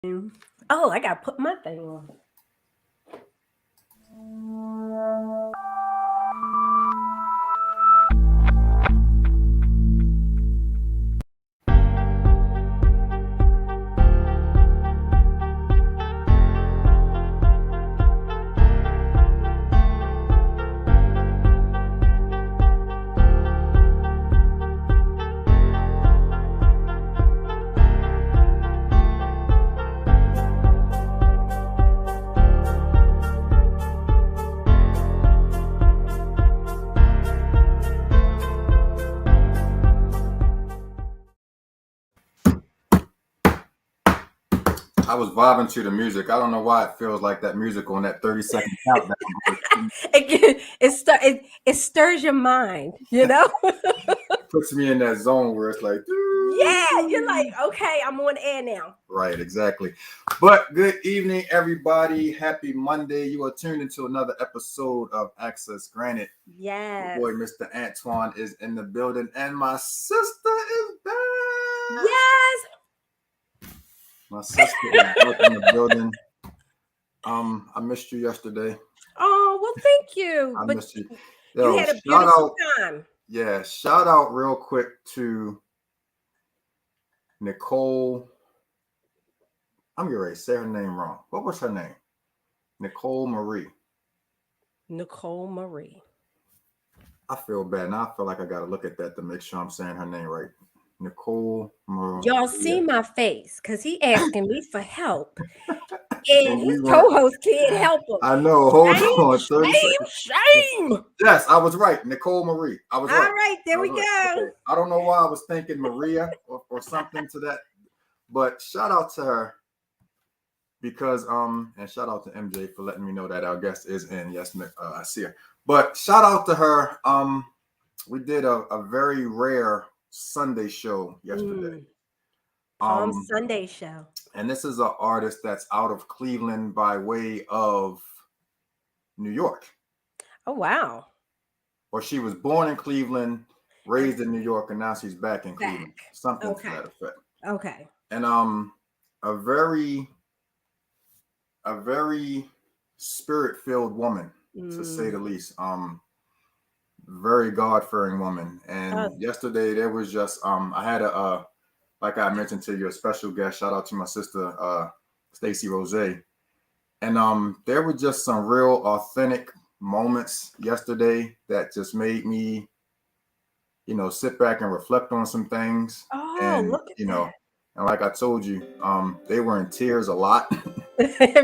Oh, I gotta put my thing on. I was vibing to the music. I don't know why it feels like that music on that 30-second countdown. It stirs your mind, you know? Puts me in that zone where it's like, Yeah, you're like, okay, I'm on air now. Right, exactly. But good evening, everybody. Happy Monday. You are tuned into another episode of Access Granted. Yes. Your boy, Mr. Antoine, is in the building, and my sister is back. Yes. My sister is back in the building. I missed you yesterday. Oh, well, thank you. I missed you. You had a beautiful time. Yeah, shout out real quick to Nicole. I'm getting ready to say her name wrong. What was her name? Nicole Marie. Nicole Marie. I feel bad. Now I feel like I got to look at that to make sure I'm saying her name right. Nicole Marie. Y'all see my face because he asking me for help. And his co-host can't help him. I know. Hold on. Shame. Yes, I was right. Nicole Marie. I was right. All right, there we go. Okay. I don't know why I was thinking Maria or something to that. But shout out to her because and shout out to MJ for letting me know that our guest is in. Yes, I see her. But shout out to her. We did a very rare Sunday show yesterday. Palm Sunday show. And this is an artist that's out of Cleveland by way of New York. Oh, wow. Or she was born in Cleveland, raised in New York, and now she's back in Cleveland. Something to that effect. Okay. And a very spirit-filled woman, to say the least. Very God-fearing woman. And yesterday there was just I had a like I mentioned to your special guest, shout out to my sister Stacy Rose. And there were just some real authentic moments yesterday that just made me, sit back and reflect on some things. And look at that. And like I told you, they were in tears a lot.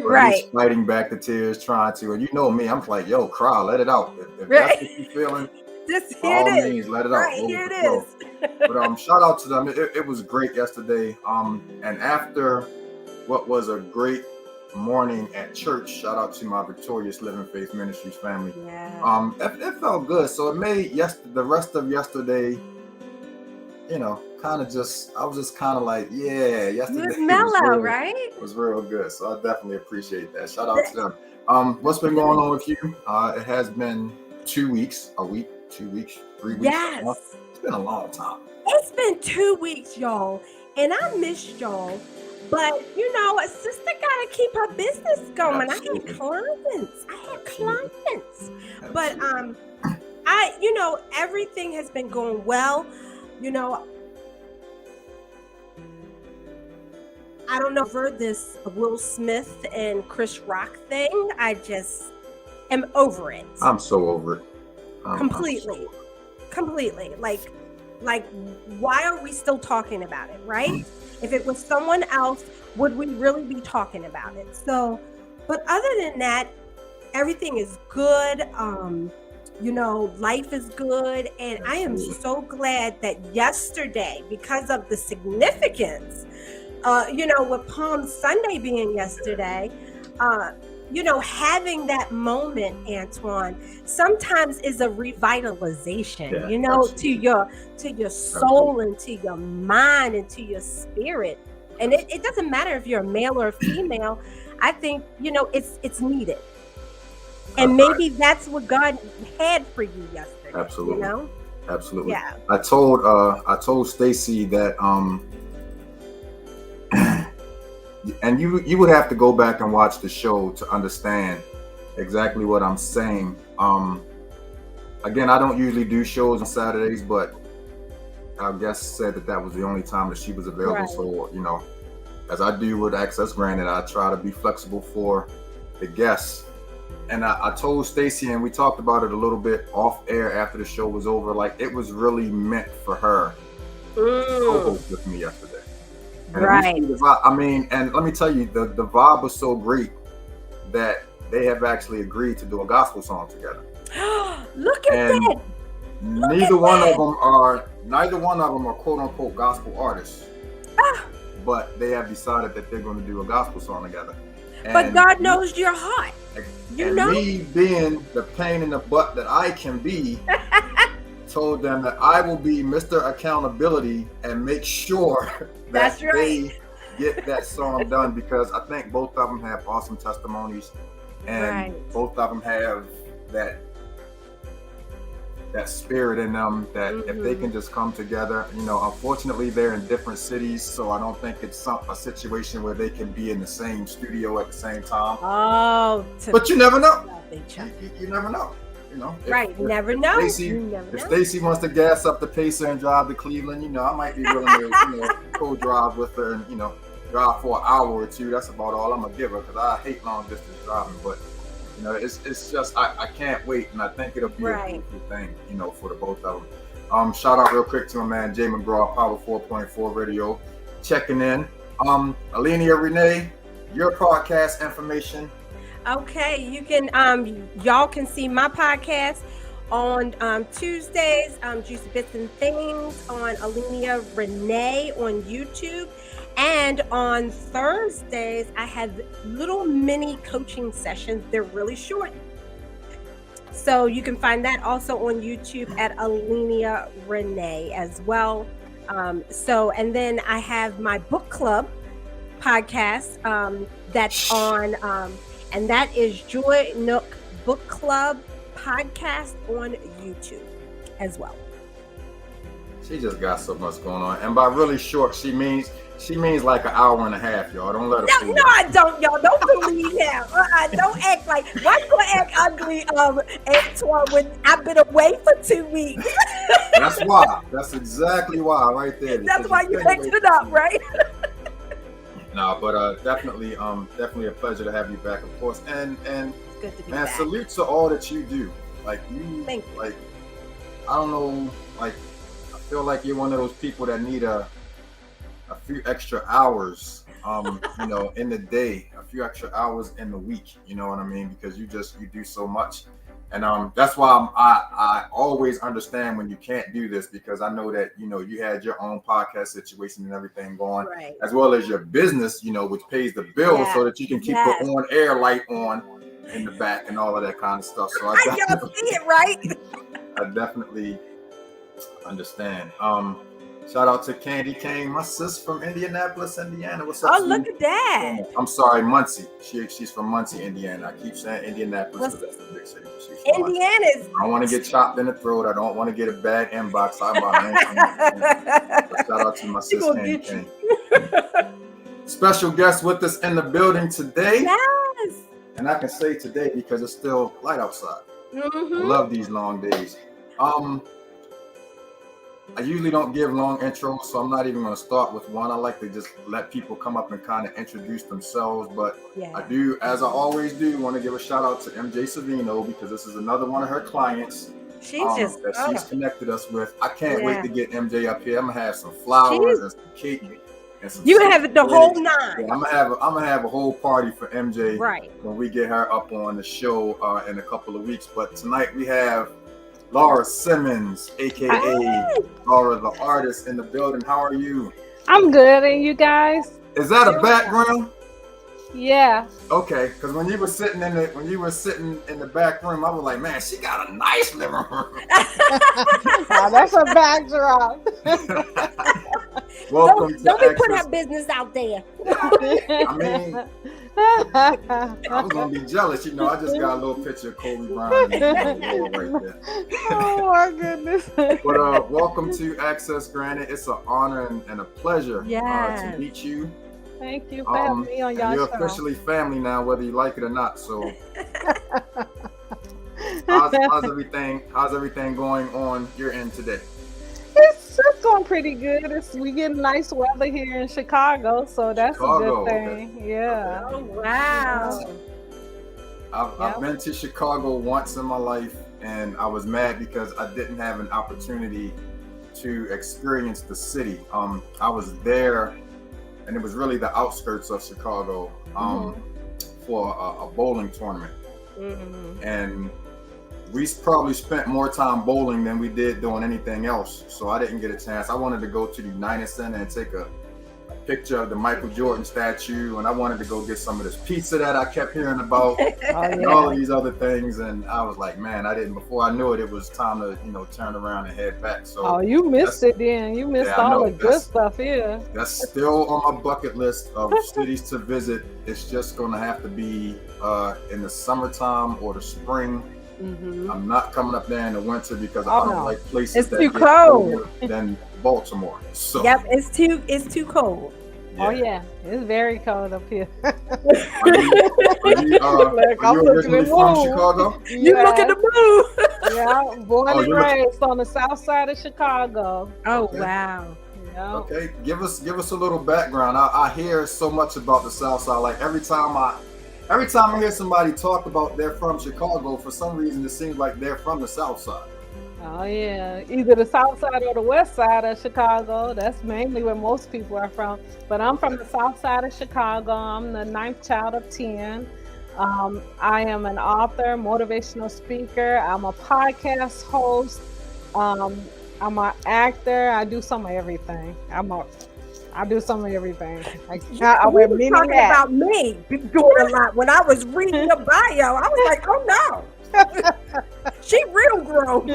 Right. Fighting back the tears, trying to, and you know me, I'm like, yo, cry, let it out. If that's what you're feeling, by all means, let it out. Right, here it is. But shout out to them. It was great yesterday. And after what was a great morning at church, shout out to my Victorious Living Faith Ministries family. Yeah. It felt good. So it made the rest of yesterday, kind of I was just kind of like, yeah, yesterday it was mellow, right? It was real good. So I definitely appreciate that. Shout out to them. What's been going on with you? It has been 2 weeks, a week, 2 weeks, 3 weeks. Yes. It's been a long time. It's been 2 weeks, y'all. And I missed y'all. But, a sister got to keep her business going. Absolutely. I had clients. But, everything has been going well. I don't know for this Will Smith and Chris Rock thing. I just am over it. I'm so over it. Completely. Like, why are we still talking about it, right? If it was someone else, would we really be talking about it? So, but other than that, everything is good. Life is good. And I am so glad that yesterday, because of the significance, with Palm Sunday being yesterday, having that moment, Antoine, sometimes is a revitalization, to your soul and to your mind and to your spirit. And it doesn't matter if you're a male or a female. I think, it's needed. And maybe that's what God had for you yesterday. Absolutely. Absolutely. Yeah. I told Stacy that and you would have to go back and watch the show to understand exactly what I'm saying. Again, I don't usually do shows on Saturdays, but our guest said that was the only time that she was available. Right. So, you know, as I do with Access Granted, I try to be flexible for the guests. And I told Stacy, and we talked about it a little bit off air after the show was over, like it was really meant for her to co-host with me yesterday. And right. I mean, and let me tell you, the vibe was so great that they have actually agreed to do a gospel song together. Look at that. Neither one of them are quote unquote gospel artists. But they have decided that they're going to do a gospel song together. But God knows your heart. You know? Me being the pain in the butt that I can be, told them that I will be Mr. Accountability and make sure that they get that song done, because I think both of them have awesome testimonies, and both of them have that spirit in them that if they can just come together, you know, unfortunately they're in different cities, so I don't think it's a situation where they can be in the same studio at the same time. But you never know. You never know. You know, you never know. If Stacy wants to gas up the pacer and drive to Cleveland, you know, I might be willing to co-drive with her and, you know, drive for an hour or two. That's about all I'm gonna give her, because I hate long distance driving. But you know, it's just I can't wait, and I think it'll be a beautiful thing, you know, for the both of them. Shout out real quick to my man Jay McGraw, Power 4.4 Radio, checking in. Alenia Renee, your podcast information. Okay, you can y'all can see my podcast on Tuesdays, Juicy Bits and Things on Alenia Renee on YouTube. And on Thursdays, I have little mini coaching sessions. They're really short. So you can find that also on YouTube at Alenia Renee as well. And then I have my book club podcast that's on, and that is Joy Nook Book Club podcast on YouTube as well. She just got so much going on. And by really short, she means like an hour and a half, y'all. Don't let her fool you. No, I don't, y'all. Don't believe him. Don't act like, why you gonna act ugly, Antoine, when I've been away for 2 weeks? That's why. That's exactly why, right there. That's why you picked it up, right? No, but definitely a pleasure to have you back, of course. And it's good to be back. Salute to all that you do. Like you, thank you. Like, I don't know, like I feel like you're one of those people that need a few extra hours, you know, in the day, a few extra hours in the week, you know what I mean? Because you do so much. And that's why I always understand when you can't do this, because I know that, you know, you had your own podcast situation and everything going, as well as your business, you know, which pays the bills so that you can keep the on air light on in the back and all of that kind of stuff. So y'all see it, right? I definitely understand. Shout out to Candy Kane, my sis from Indianapolis, Indiana. What's up? Oh, look at that. I'm sorry, Muncie. She's from Muncie, Indiana. I keep saying Indianapolis because that's the big city. Indiana's. I don't want to get chopped in the throat. I don't want to get a bad inbox. Shout out to my sis, Candy Kane. Special guest with us in the building today. Yes. And I can say today because it's still light outside. I love these long days. I usually don't give long intros, so I'm not even going to start with one. I like to just let people come up and kind of introduce themselves. But I do, as I always do, want to give a shout out to MJ Savino, because this is another one of her clients she's connected us with. I can't wait to get MJ up here. I'm going to have some flowers and some cake. And some you have the whole nine. Yeah, I'm gonna have a whole party for MJ when we get her up on the show in a couple of weeks. But tonight we have Laura Simmons, aka Laura the artist, in the building. How are you? I'm good, and you guys? Is that a background? Yeah. Okay, because when you were sitting in the back room, I was like, man, she got a nice living room. Oh, that's a backdrop. Welcome. Don't be putting her business out there. I mean, I was gonna be jealous, you know. I just got a little picture of Kobe Bryant right there. Oh my goodness! But welcome to Access Granted. It's an honor and a pleasure to meet you. Thank you for having me on y'all you're show. officially family now, whether you like it or not. So, how's everything going on your end today? It's going pretty good. We get nice weather here in Chicago, so that's a good thing. Okay. Yeah. Oh wow. I've been to Chicago once in my life, and I was mad because I didn't have an opportunity to experience the city. I was there, and it was really the outskirts of Chicago for a bowling tournament, and we probably spent more time bowling than we did doing anything else. So I didn't get a chance. I wanted to go to the United Center and take a picture of the Michael Jordan statue, and I wanted to go get some of this pizza that I kept hearing about, and all of these other things. And I was like, man, before I knew it, it was time to turn around and head back. So you missed it then. You missed all the good stuff here. That's still on my bucket list of cities to visit. It's just going to have to be in the summertime or the spring. I'm not coming up there in the winter because I don't like places that too get cold colder than Baltimore. So it's too cold. Yeah. Oh yeah, it's very cold up here. Are you originally from Chicago? You look at the moon. Yeah, born and raised on the south side of Chicago. Oh wow. Yeah. Okay, give us a little background. I hear so much about the south side. Like every time I hear somebody talk about they're from Chicago, for some reason it seems like they're from the south side. Oh yeah, either the south side or the west side of Chicago. That's mainly where most people are from. But I'm from the south side of Chicago. I'm the 9th child of 10. I am an author, motivational speaker. I'm a podcast host. I'm an actor. I do some of everything. I do some of everything. I wear many hats. Talking about me doing a lot. When I was reading your bio, I was like, oh no. She real grown.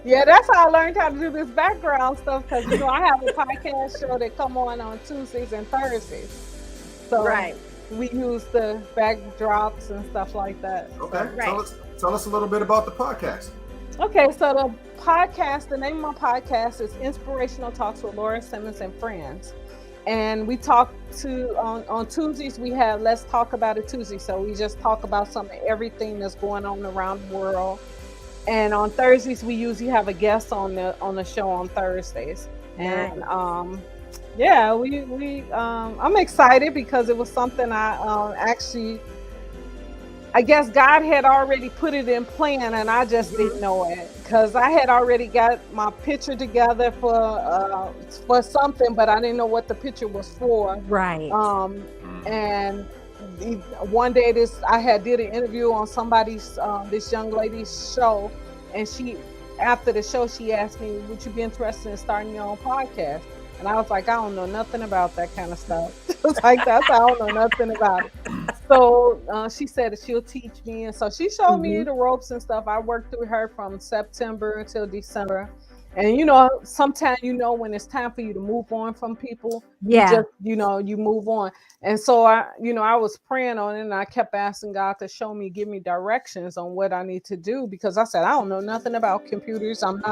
Yeah, that's how I learned how to do this background stuff, because I have a podcast show that come on Tuesdays and Thursdays. So we use the backdrops and stuff like that. Okay, so, tell us a little bit about the podcast. Okay, so the name of my podcast is Inspirational Talks with Laura Simmons and Friends. And we talk on Tuesdays, we have Let's Talk About It Tuesday. So we just talk about everything that's going on around the world. And on Thursdays, we usually have a guest on the show on Thursdays. And I'm excited because it was something I guess God had already put it in plan, and I just didn't know it, because I had already got my picture together for something, but I didn't know what the picture was for. Right. And one day I did an interview on somebody's this young lady's show, and after the show she asked me, would you be interested in starting your own podcast? And I was like, I don't know nothing about that kind of stuff. It was like, I don't know nothing about it. So she said that she'll teach me. And so she showed me the ropes and stuff. I worked through her from September until December. And, sometimes, when it's time for you to move on from people, you move on. And so I was praying on it, and I kept asking God to give me directions on what I need to do, because I said, I don't know nothing about computers. I'm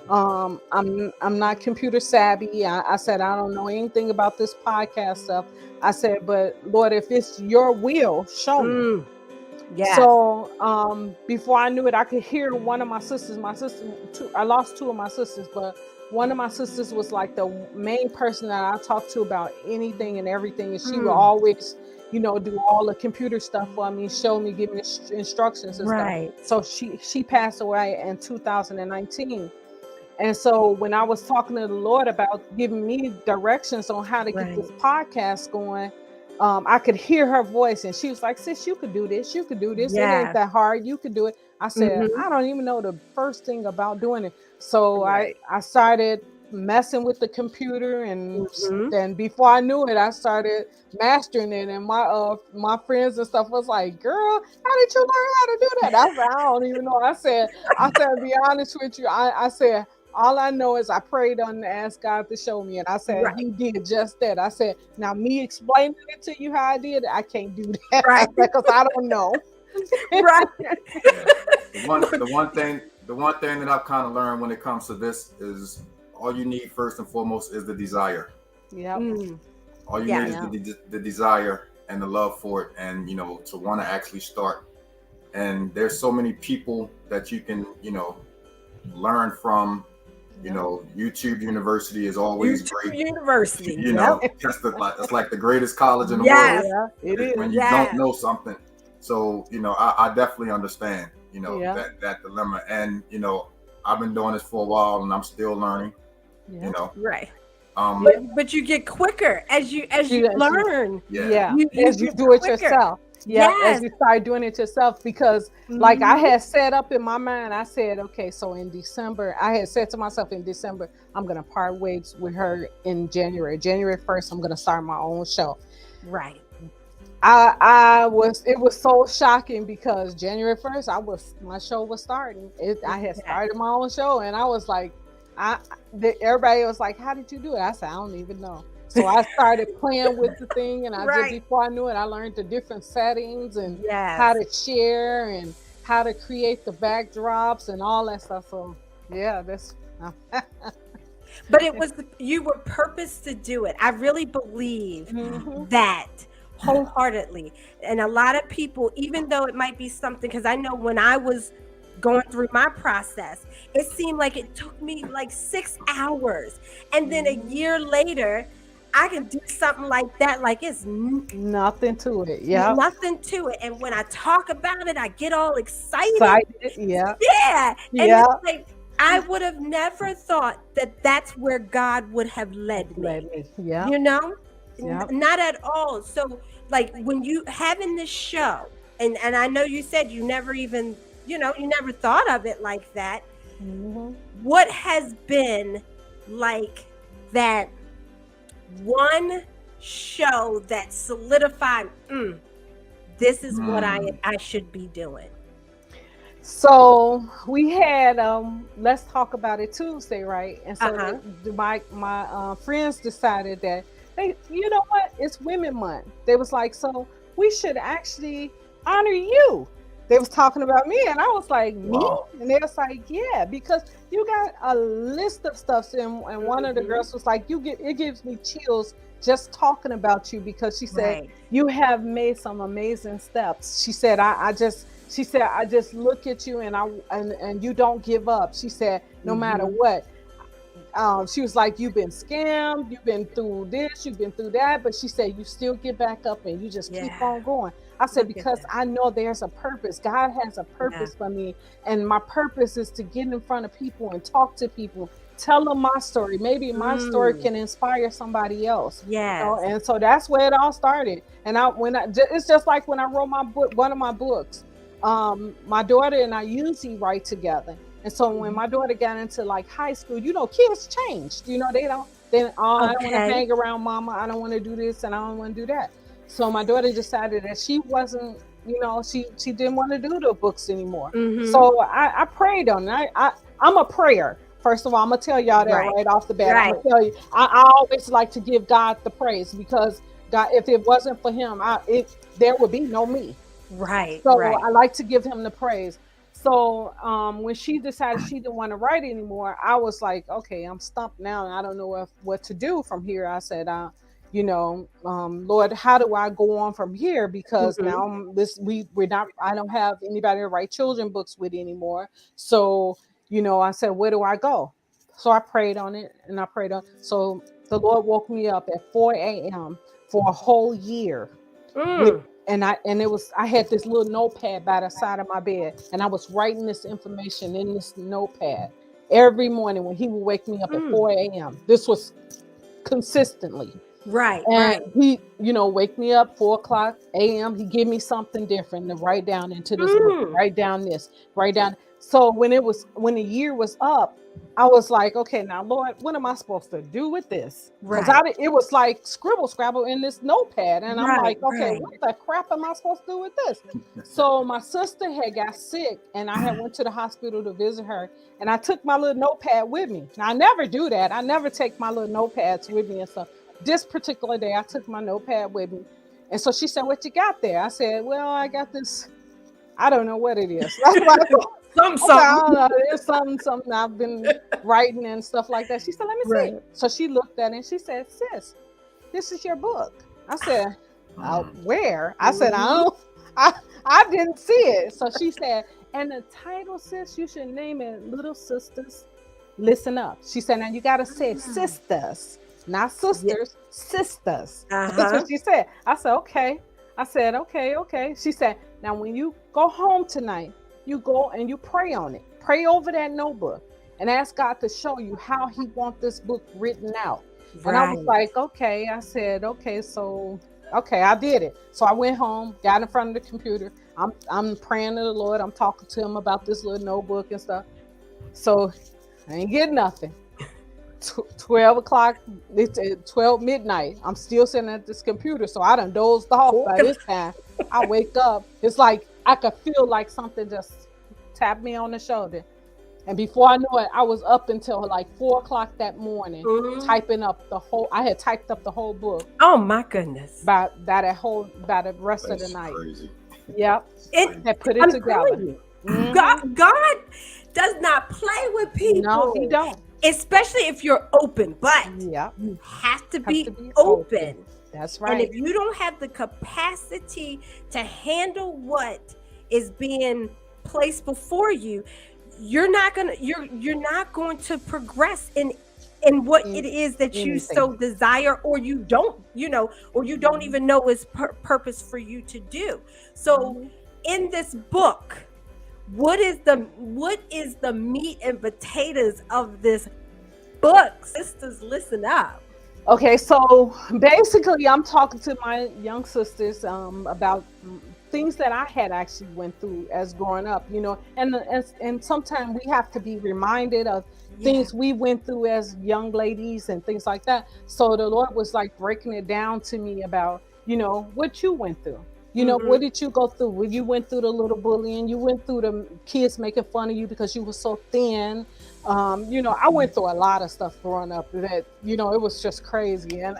not computer savvy. I said, I don't know anything about this podcast stuff. I said, but Lord, if it's your will, show me. Yeah. So before I knew it, I could hear one of my sisters. I lost 2 of my sisters, but one of my sisters was like the main person that I talked to about anything and everything. And she would always, do all the computer stuff for me, show me, give me instructions and stuff. So she passed away in 2019. And so when I was talking to the Lord about giving me directions on how to get this podcast going, I could hear her voice, and she was like, sis, you could do this. You could do this. It ain't that hard. You could do it. I said, I don't even know the first thing about doing it. So I started messing with the computer, and then before I knew it, I started mastering it. And my friends and stuff was like, girl, how did you learn how to do that? I said, I don't even know. I said, to be honest with you, I said, all I know is I prayed on and asked God to show me. And I said, he did just that. I said, now me explaining it to you how I did it, I can't do that. Right. Because I don't know. Right. The one thing that I've kind of learned when it comes to this is all you need first and foremost is the desire. Yeah. All you need is the desire and the love for it, and to want to actually start. And there's so many people that you can learn from. YouTube University is always great. University, that's like the greatest college in the world. Yeah, it is. When you don't know something. So I definitely understand that dilemma, and I've been doing this for a while, and I'm still learning. Right. But you get quicker as you learn. As you do it yourself. As you start doing it yourself, because like I had set up in my mind, I said, okay, so in December, I had said to myself in December, I'm going to part ways with her in January 1st. I'm going to start my own show. Right. It was so shocking because January 1st, my show was starting. I had started my own show, and I was like, everybody was like, how did you do it? I said, I don't even know. So I started playing with the thing, and before I knew it, I learned the different settings and how to share and how to create the backdrops and all that stuff. So that's. But you were purposed to do it. I really believe that wholeheartedly. And a lot of people, even though it might be something, because I know when I was going through my process, it seemed like it took me like 6 hours, and then a year later I can do something like that, like it's nothing to it. Nothing to it. And when I talk about it, I get all excited. Yeah. And it's like, I would have never thought that that's where God would have led me. Yeah. Not at all. So like when you having this show, and I know you said you never even, you never thought of it like that. What has been like that one show that solidified, this is what I should be doing? So we had Let's Talk About It Tuesday, right? And so my friends decided that you know what, it's Women Month. They was like, so we should actually honor you. They was talking about me, and I was like, me? Wow. And they was like, yeah, because you got a list of stuff. And one of the girls was like, it gives me chills just talking about you, because she said you have made some amazing steps. She said, I just look at you and you don't give up. She said, no matter what. She was like, you've been scammed, you've been through this, you've been through that, but she said you still get back up and you just keep on going. I said, because I know there's a purpose. God has a purpose for me, and my purpose is to get in front of people and talk to people, tell them my story. Maybe my story can inspire somebody else. And so that's where it all started. And it's just like when I wrote my book, one of my books. My daughter and I usually write together. And so when my daughter got into like high school, kids changed. I don't want to hang around mama. I don't want to do this and I don't want to do that. So my daughter decided that she wasn't, she didn't want to do the books anymore. So I prayed on it. I'm a prayer. First of all, I'm going to tell y'all that right off the bat. I'm going to tell you, I always like to give God the praise, because God, if it wasn't for him, there would be no me. So I like to give him the praise. So when she decided she didn't want to write anymore, I was like, okay, I'm stumped now, and I don't know what to do from here. I said, Lord, how do I go on from here? Because now I don't have anybody to write children books with anymore. So, I said, where do I go? So I prayed on it, and I prayed on. So the Lord woke me up at 4 a.m. for a whole year. I had this little notepad by the side of my bed, and I was writing this information in this notepad every morning when he would wake me up at 4 a.m. This was consistently. And he, wake me up 4 o'clock a.m. He give me something different to write down into this book, write down this, write down. So when the year was up, I was like, okay, now Lord, what am I supposed to do with this? Because it was like scrabble in this notepad. And I'm like, okay, what the crap am I supposed to do with this? So my sister had got sick, and I had went to the hospital to visit her, and I took my little notepad with me. Now I never do that. I never take my little notepads with me and stuff. This particular day, I took my notepad with me. And so she said, what you got there? I said, well, I got this. I don't know what it is. That's what I thought. It's something I've been writing and stuff like that. She said, let me see. So she looked at it and she said, sis, this is your book. I said, where? I said, I didn't see it. So she said, and the title, sis, you should name it Little Sisters Listen Up. She said, now you got to say sisters, not sisters, sisters. That's what she said. I said, okay. I said, okay. She said, now when you go home tonight, you go and you pray on it. Pray over that notebook and ask God to show you how he wants this book written out. Right. And I was like, okay. I said, okay, so, okay, I did it. So I went home, got in front of the computer. I'm praying to the Lord. I'm talking to him about this little notebook and stuff. So I ain't getting nothing. 12 o'clock, it's 12 midnight. I'm still sitting at this computer. So I done dozed off by this time. I wake up. It's like I could feel like something just tapped me on the shoulder. And before I know it, I was up until like 4 o'clock that morning, typing up I had typed up the whole book. Oh my goodness. By the rest of the night. Crazy. Yep. And put it together. God does not play with people. No, he don't. Especially if you're open, but you have to be open. That's right. And if you don't have the capacity to handle what is being placed before you, you're not going to progress in what it is that you so desire, or you don't, or you don't even know is purpose for you to do. So in this book, what is the meat and potatoes of this book? Sisters, listen up. Okay, so basically I'm talking to my young sisters about things that I had actually went through as growing up, and sometimes we have to be reminded of things we went through as young ladies and things like that. So the Lord was like breaking it down to me about, what you went through. What did you go through? When you went through the little bullying, you went through the kids making fun of you because you were so thin. I went through a lot of stuff growing up that, it was just crazy. And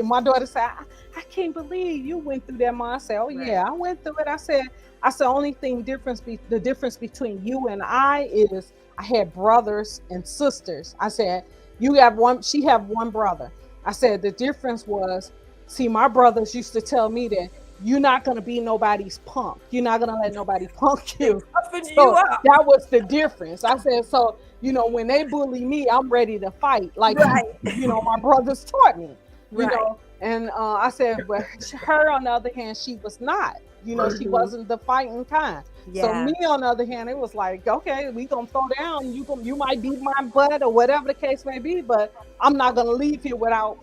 my daughter said, I can't believe you went through that, Mom. I said, yeah, I went through it. I said, only thing the difference between you and I is I had brothers and sisters. I said, she have one brother. I said, the difference was, see, my brothers used to tell me that you're not going to be nobody's punk. You're not going to let nobody punk you. So that was the difference. I said, so, when they bully me, I'm ready to fight. Like, my brothers taught me, you know. And I said, but her, on the other hand, she was not. She wasn't the fighting kind. Yeah. So me, on the other hand, it was like, okay, we going to throw down. You might beat my butt or whatever the case may be, but I'm not going to leave here without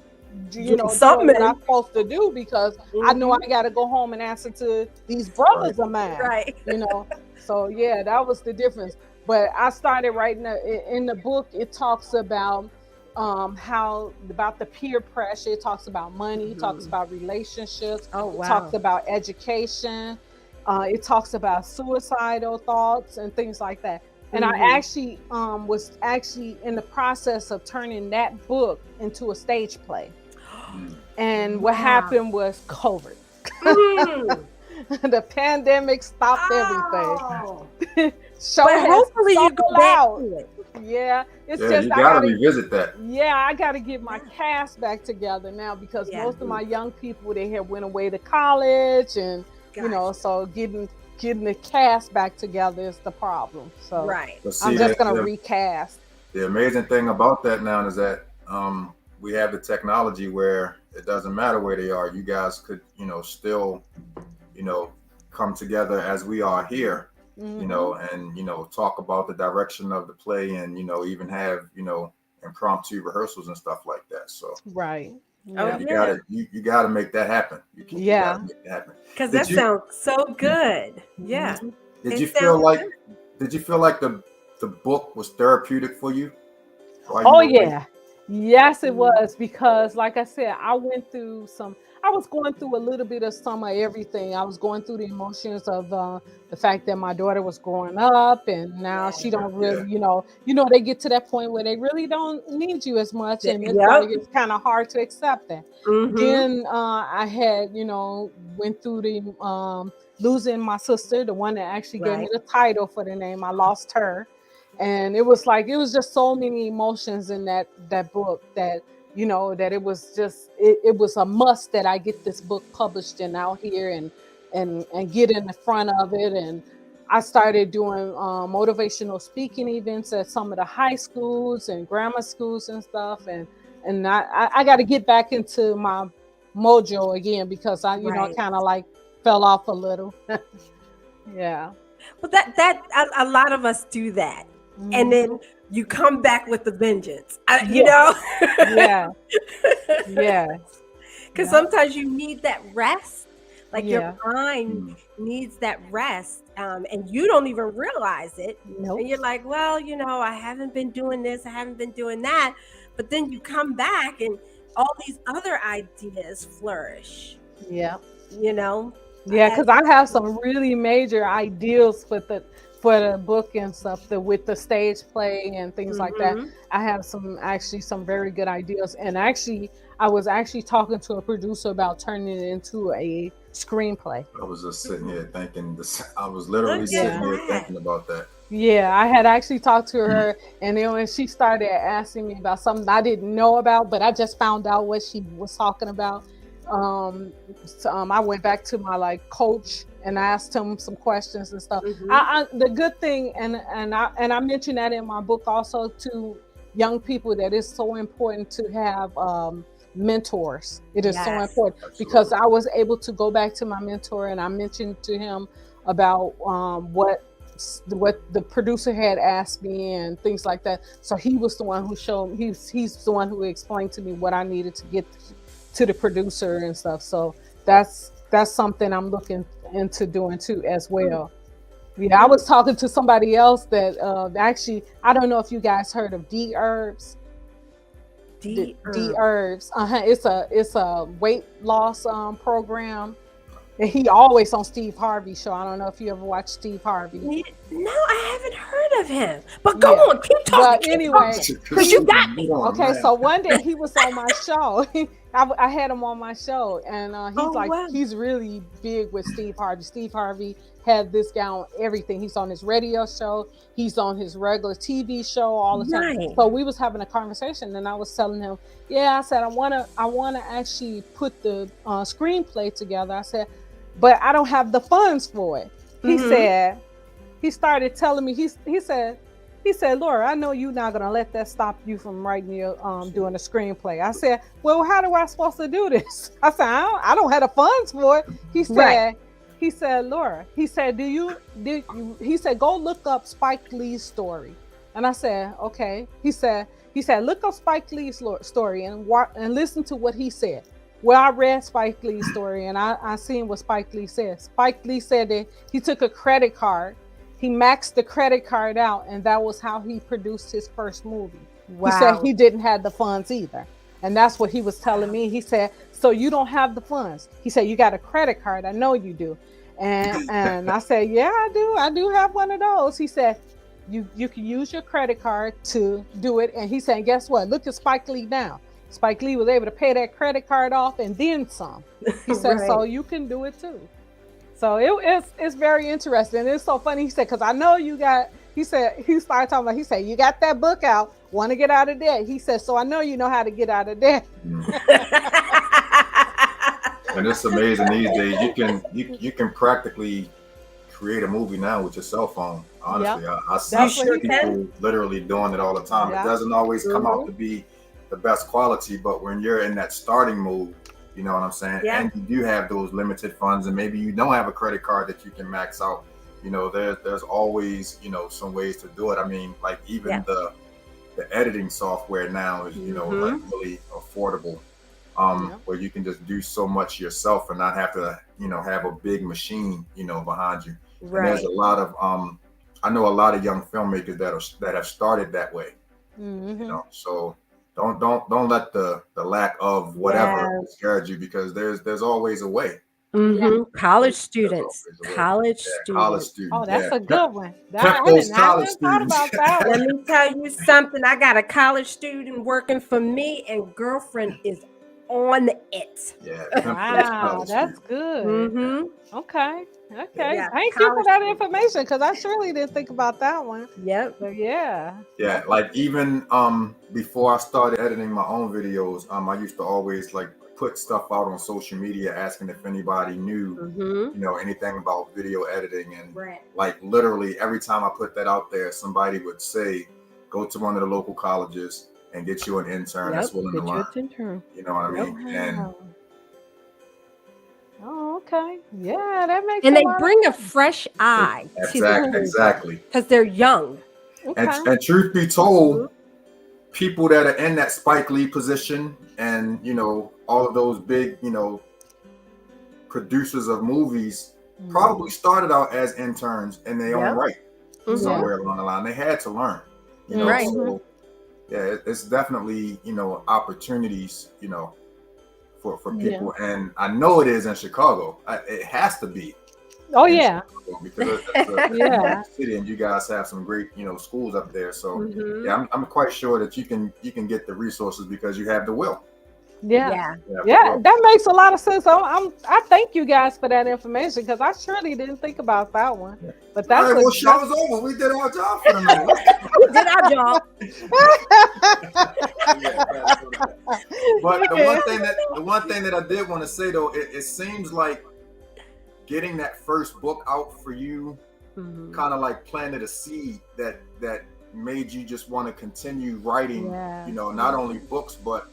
something that I'm supposed to do, because I know I got to go home and answer to these brothers of mine. Right. So yeah, that was the difference. But I started writing in the book. It talks about about the peer pressure. It talks about money. It talks about relationships. Oh, wow. It talks about education. It talks about suicidal thoughts and things like that. And I actually was in the process of turning that book into a stage play. And what happened was COVID. The pandemic stopped everything. But hopefully you go back to it. Yeah, it's just you gotta revisit that. Yeah, I gotta get my cast back together now, because most of my young people, they had went away to college, and so getting the cast back together is the problem. So I'm just gonna recast. The amazing thing about that now is that we have the technology where it doesn't matter where they are. You guys could still come together as we are here, and talk about the direction of the play, and even have impromptu rehearsals and stuff like that. So you gotta make that happen. You gotta make that happen. Because that sounds so good. Yeah. Did you feel like the book was therapeutic for you? Oh yeah. Yes, it was, because like I said, I was going through a little bit of some of everything. I was going through the emotions of the fact that my daughter was growing up, and now she don't really, they get to that point where they really don't need you as much, and it's kind of hard to accept that. Then I had, went through the losing my sister, the one that actually gave me the title for the name. I lost her. And it was just so many emotions in that book that that it was just, it was a must that I get this book published and out here and get in the front of it. And I started doing motivational speaking events at some of the high schools and grammar schools and stuff. And I got to get back into my mojo again, because I kind of like fell off a little. Yeah. But that a lot of us do that. Mm-hmm. And then you come back with the vengeance, you know? Yeah. Yeah. Because sometimes you need that rest. Like your mind needs that rest. And you don't even realize it. Nope. And you're like, well, I haven't been doing this. I haven't been doing that. But then you come back and all these other ideas flourish. Yeah. Yeah, because I have some really major ideals for the book and stuff, with the stage play and things like that. I have some very good ideas. And actually, I was talking to a producer about turning it into a screenplay. I was just sitting here thinking this. I was literally sitting here thinking about that. Yeah, I had actually talked to her, and then when she started asking me about something I didn't know about, but I just found out what she was talking about. I went back to my coach and I asked him some questions and stuff. The good thing, and I mentioned that in my book also to young people, that it's so important to have mentors. It is so important. Absolutely. Because I was able to go back to my mentor, and I mentioned to him about what the producer had asked me and things like that. So he was the one who showed. He's the one who explained to me what I needed to get to the producer and stuff. So that's something I'm looking into doing too as well. Yeah, I was talking to somebody else that actually, I don't know if you guys heard of D-Herbs. D-Herbs. It's a weight loss program. And he always on Steve Harvey's show. I don't know if you ever watched Steve Harvey. No, I haven't heard of him. But go on, keep talking. But anyway, because you got me. Okay, so one day he was on my show. I had him on my show, and he's really big with Steve Harvey. Steve Harvey had this guy on everything. He's on his radio show. He's on his regular TV show all the time. Right. So we was having a conversation, and I was telling him, I said, I wanna actually put the screenplay together. I said, but I don't have the funds for it. He said, he started telling me, he said, Laura, I know you're not going to let that stop you from writing your, doing a screenplay. I said, well, how do I supposed to do this? I said, I don't have the funds for it. He said, Laura, he said, he said, go look up Spike Lee's story. And I said, okay. He said, look up Spike Lee's story and listen to what he said. Well, I read Spike Lee's story, and I seen what Spike Lee said. Spike Lee said that he took a credit card, he maxed the credit card out, and that was how he produced his first movie. Wow. He said he didn't have the funds either. And that's what he was telling me. He said, so you don't have the funds. He said, you got a credit card. I know you do. And I said, yeah, I do. I do have one of those. He said, you can use your credit card to do it. And he said, guess what? Look at Spike Lee now. Spike Lee was able to pay that credit card off and then some. He said, so you can do it too. So it's very interesting. It's so funny. He said, because I know you got, he said, he started talking about, he said, you got that book out, want to get out of debt. He said, so I know you know how to get out of debt. And it's amazing these days. You can practically create a movie now with your cell phone. Honestly, yep. I see people literally doing it all the time. Yep. It doesn't always come out to be the best quality, but when you're in that starting mode, you know what I'm saying? Yeah. And you do have those limited funds, and maybe you don't have a credit card that you can max out. There's always, some ways to do it. I mean, like even the editing software now is, like really affordable, where you can just do so much yourself and not have to, have a big machine, behind you. Right. And there's a lot of, I know a lot of young filmmakers that have started that way, so don't let the lack of whatever discourage you, because there's always a way. College students. Oh, that's a good one. I haven't thought about that. Let me tell you something. I got a college student working for me, and girlfriend is on it. Yeah. Wow, that's good. Mm-hmm. Okay. Yeah, Thank you for that information, because I surely didn't think about that one. Yep. But yeah. Yeah, like even before I started editing my own videos, I used to always like put stuff out on social media asking if anybody knew, anything about video editing, and like literally every time I put that out there, somebody would say, go to one of the local colleges and get you an intern that's willing to learn. You know what I mean? Wow. And oh, okay. Yeah, that makes and a they lot bring of a fresh eye exactly because they're young. Okay. And truth be told, people that are in that Spike Lee position and all of those big producers of movies probably started out as interns in their own right somewhere along the line. They had to learn, so yeah, it's definitely opportunities for people, and I know it is in Chicago. It has to be. Oh yeah, Chicago, because it's a city, and you guys have some great schools up there. So yeah, I'm quite sure that you can get the resources because you have the will. Yeah, that makes a lot of sense. I thank you guys for that information, because I surely didn't think about that one. But that's all right. Well, show's over. We did our job for the night. We did our job. But the one thing that I did want to say though, it seems like getting that first book out for you kind of like planted a seed that made you just want to continue writing. Not only books, but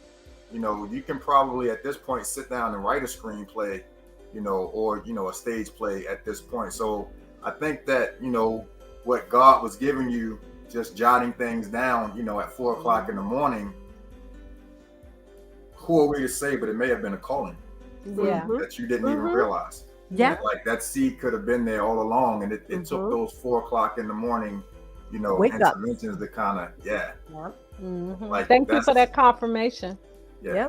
you can probably at this point sit down and write a screenplay, or a stage play at this point. So I think that what God was giving you, just jotting things down, at 4 o'clock in the morning. Who are we to say? But it may have been a calling that you didn't even realize. Yeah, like that seed could have been there all along, and it took those 4 o'clock in the morning, interventions to kind of like. Thank you for that confirmation. Yeah.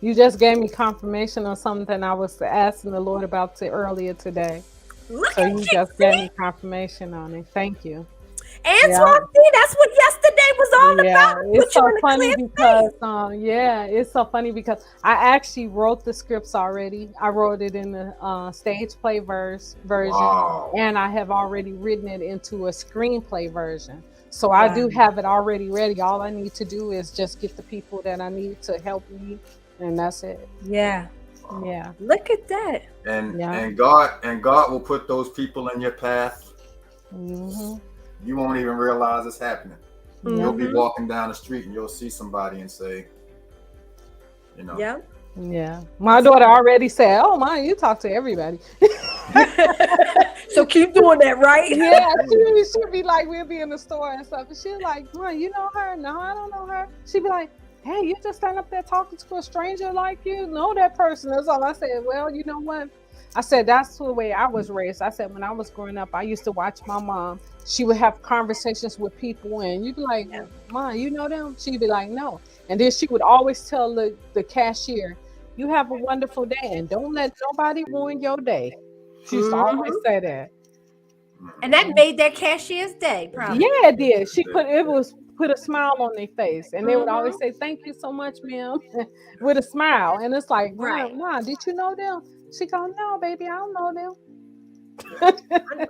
You just gave me confirmation on something I was asking the Lord about earlier today. So you just gave me confirmation on it. Thank you. Antoine, see, that's what yesterday was all about. It's so funny because it's so funny because I actually wrote the scripts already. I wrote it in the stage play version, and I have already written it into a screenplay version. So I do have it already ready. All I need to do is just get the people that I need to help me, and that's it. Yeah. Yeah. Look at that. And God will put those people in your path. You won't even realize it's happening. You'll be walking down the street and you'll see somebody and say, Yeah. My daughter already said, "Oh, Ma, you talk to everybody." So keep doing that, right? Yeah, she'll be like, we'll be in the store and stuff, and she's like, "Ma, you know her?" "No, I don't know her." She'd be like, "Hey, you just stand up there talking to a stranger like you know that person." That's all I said. Well, you know what? I said, that's the way I was raised. I said, when I was growing up, I used to watch my mom. She would have conversations with people, and you'd be like, "Ma, you know them?" She'd be like, "No." And then she would always tell the cashier, "You have a wonderful day, and don't let nobody ruin your day." She used to always say that. And that made that cashier's day, probably. Yeah, it did. Put a smile on their face, and they would always say, "Thank you so much, ma'am," with a smile. And it's like, "Ma, did you know them?" She go, "No, baby, I don't know them."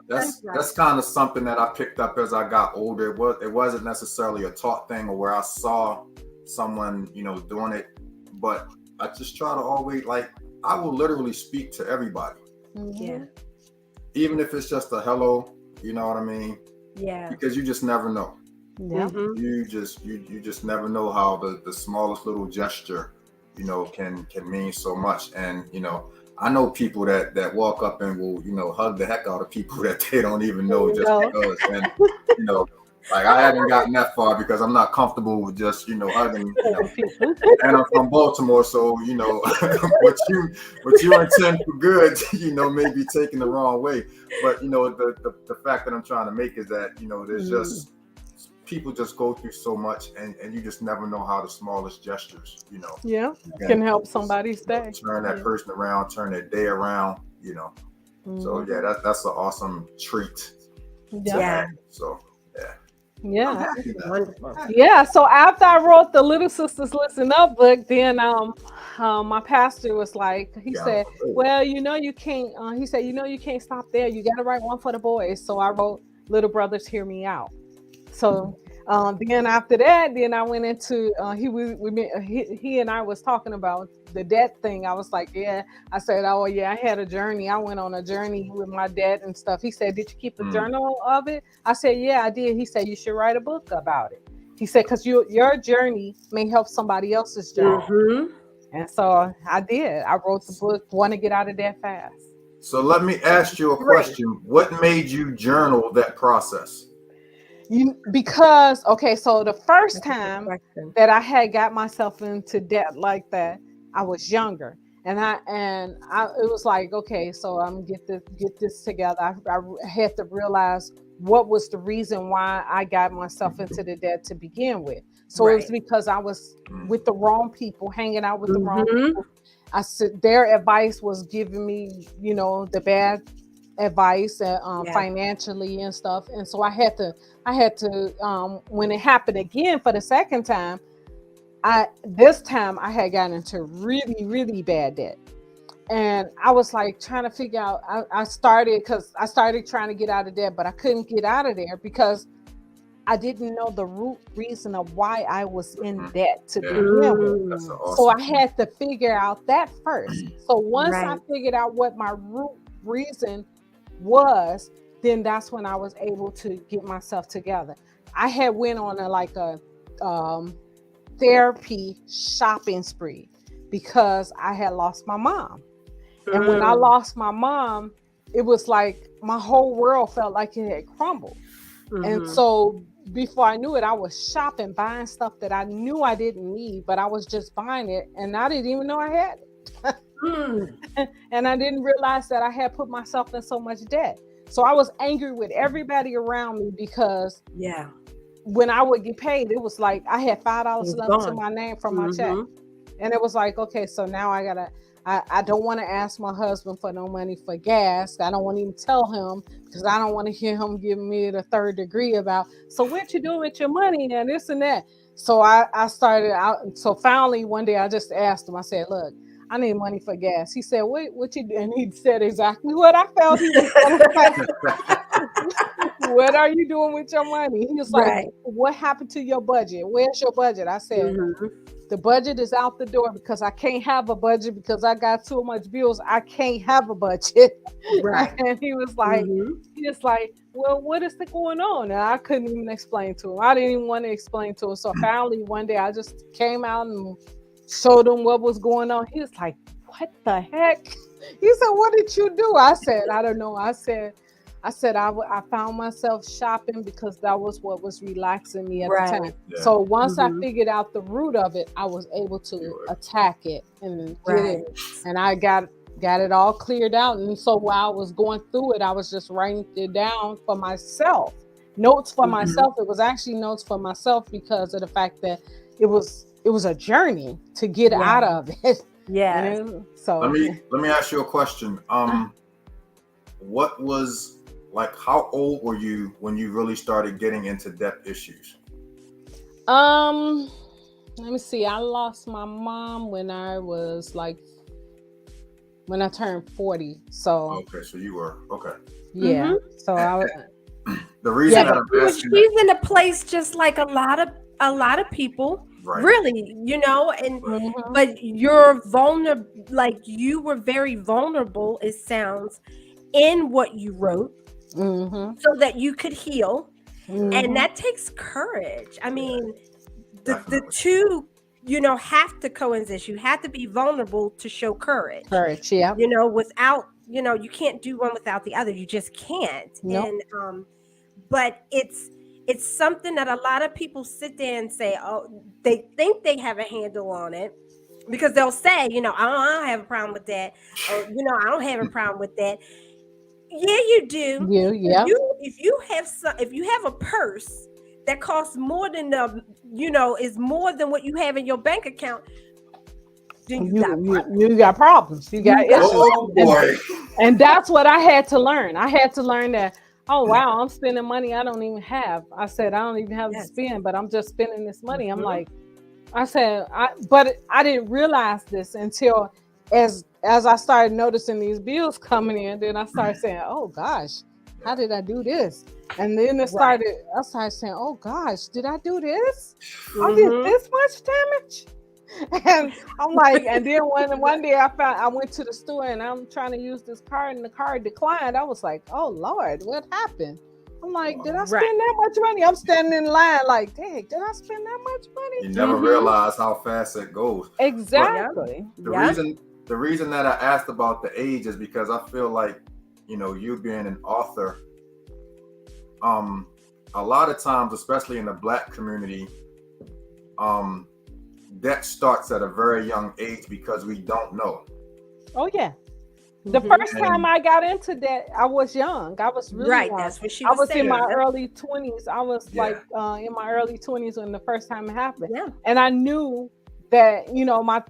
That's kind of something that I picked up as I got older. It wasn't necessarily a taught thing or where I saw someone, doing it, but I just try to always, like, I will literally speak to everybody. Yeah. Even if it's just a hello, you know what I mean? Yeah. Because you just never know. Yeah. You just never know how the smallest little gesture, can mean so much. And I know people that walk up and will hug the heck out of people that they don't even know just because. And like I haven't gotten that far because I'm not comfortable with just hugging. And I'm from Baltimore, so what you intend for good, may be taken the wrong way. But the fact that I'm trying to make is that there's just people just go through so much, and you just never know how the smallest gestures, can help somebody's day. Turn that person around, turn their day around, So yeah, that's an awesome treat. Yeah. So Yeah. Wonderful. Yeah. So after I wrote the Little Sisters Listen Up book, then my pastor was like, he said, well, you can't, he said, you can't stop there. You got to write one for the boys. So I wrote Little Brothers Hear Me Out. So then after that, then I went into he and I was talking about the debt thing. I was like, yeah. I said, oh yeah, I had a journey. I went on a journey with my debt and stuff. He said, did you keep a journal of it? I said, yeah, I did. He said, you should write a book about it. He said, because your journey may help somebody else's journey. Mm-hmm. And so I did. I wrote the book, Want to Get Out of Debt Fast. So let me ask you a question. What made you journal that process? Because so the first time that I had got myself into debt like that, I was younger, and I it was like, okay, so I'm get this together. I had to realize what was the reason why I got myself into the debt to begin with. So it was because I was with the wrong people, hanging out with the wrong people. I said their advice was giving me, the bad advice financially and stuff, and so I had to when it happened again for the second time, this time I had gotten into really, really bad debt, and I was like trying to figure out. I started trying to get out of debt, but I couldn't get out of there because I didn't know the root reason of why I was in debt to begin with. So I had to figure out that first. So once I figured out what my root reason was, then that's when I was able to get myself together. I had went on a therapy shopping spree because I had lost my mom. And when I lost my mom, it was like my whole world felt like it had crumbled. And so before I knew it, I was shopping, buying stuff that I knew I didn't need, but I was just buying it and I didn't even know I had it. And I didn't realize that I had put myself in so much debt. So I was angry with everybody around me because when I would get paid, it was like I had $5 left to my name from my check. And it was like, okay, so now I don't want to ask my husband for no money for gas. I don't want to even tell him because I don't want to hear him giving me the third degree about, so what you doing with your money and this and that. So I started out. So finally one day I just asked him, I said, look, I need money for gas. He said, what you do? And he said exactly what I felt he was going to say. What are you doing with your money? He was like, what happened to your budget? Where's your budget? I said, the budget is out the door because I can't have a budget because I got too much bills. I can't have a budget. And he was like, well, what is going on? And I couldn't even explain to him. I didn't even want to explain to him. So finally one day I just came out and showed him what was going on. He was like, what the heck? He said, what did you do? I said, I don't know. I said I found myself shopping because that was what was relaxing me at the time. So once I figured out the root of it, I was able to attack it and get it. And I got it all cleared out. And so while I was going through it, I was just writing it down for myself. Notes for myself. It was actually notes for myself because of the fact that it was a journey to get out of it. So let me ask you a question. What was, like, how old were you when you really started getting into debt issues? Let me see. I lost my mom when I turned 40. So okay, so you were So I was. The reason that I'm asking, she's in a place just like a lot of people. Really, and but you're vulnerable, like you were very vulnerable, it sounds, in what you wrote, so that you could heal. And that takes courage. I mean, the two, have to coexist. You have to be vulnerable to show courage. Without, you can't do one without the other. You just can't. And but it's something that a lot of people sit there and say, oh, they think they have a handle on it because they'll say, I don't have a problem with that. Or, I don't have a problem with that. Yeah, you do. If you have a purse that costs more than is more than what you have in your bank account, then you got problems. You got issues. Oh boy. And that's what I had to learn. I had to learn that oh wow, I'm spending money I don't even have. I said, I don't even have to spend, but I'm just spending this money. I'm like, I said, but I didn't realize this until as I started noticing these bills coming in. Then I started saying, oh gosh, how did I do this? And then I started saying, oh gosh, did I do this? I did this much damage? And I'm like, and then one day I went to the store and I'm trying to use this card and the card declined. I was like, oh Lord, what happened? I'm like, did I spend that much money? I'm standing in line like, dang, did I spend that much money? You never realize how fast it goes. Exactly. The reason that I asked about the age is because I feel like, you know, you being an author, a lot of times, especially in the Black community, that starts at a very young age because we don't know. Oh yeah. The first time I got into that, I was young. I was really young. That's what she was saying. In my early 20s. I was like in my early 20s when the first time it happened. Yeah. And I knew that, you know, my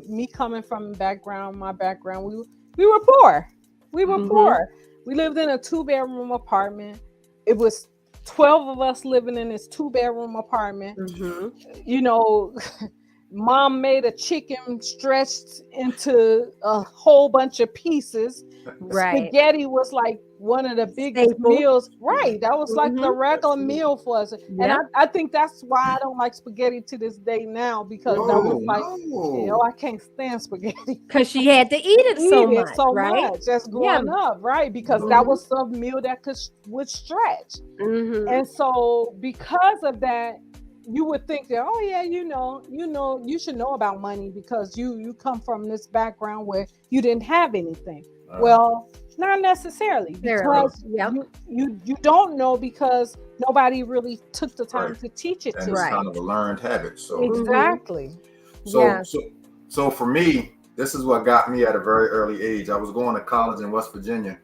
me coming from my background, we were poor. We were poor. We lived in a 2-bedroom apartment. It was 12 of us living in this 2-bedroom apartment. You know, Mom made a chicken stretched into a whole bunch of pieces. Spaghetti was like one of the biggest meals. That was like the regular meal for us. And I think that's why I don't like spaghetti to this day now, because I was like, you know, I can't stand spaghetti. Because she had to eat it so much. Just growing up, right? Because that was a meal that would stretch. And so because of that, you would think that, oh yeah, you should know about money because you come from this background where you didn't have anything. Well, not necessarily, because you don't know because nobody really took the time to teach it to you. It's kind of a learned habit. So exactly. So for me, this is what got me at a very early age. I was going to college in West Virginia,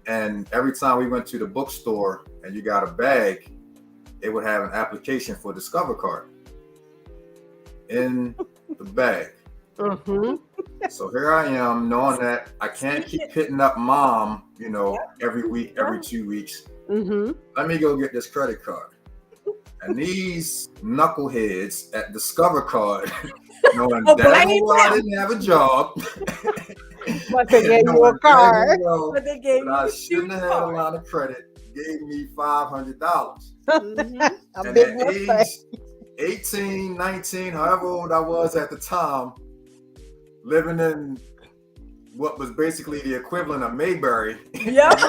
and every time we went to the bookstore and you got a bag, it would have an application for Discover card in the bag. So here I am, knowing that I can't keep hitting up Mom, you know, every week, every 2 weeks. Let me go get this credit card. And these knuckleheads at Discover card, knowing that I didn't have a job, but they gave you a card. I shouldn't have had a lot of credit. Gave me $500. And at age 18, 19, however old I was at the time, living in what was basically the equivalent of Mayberry. That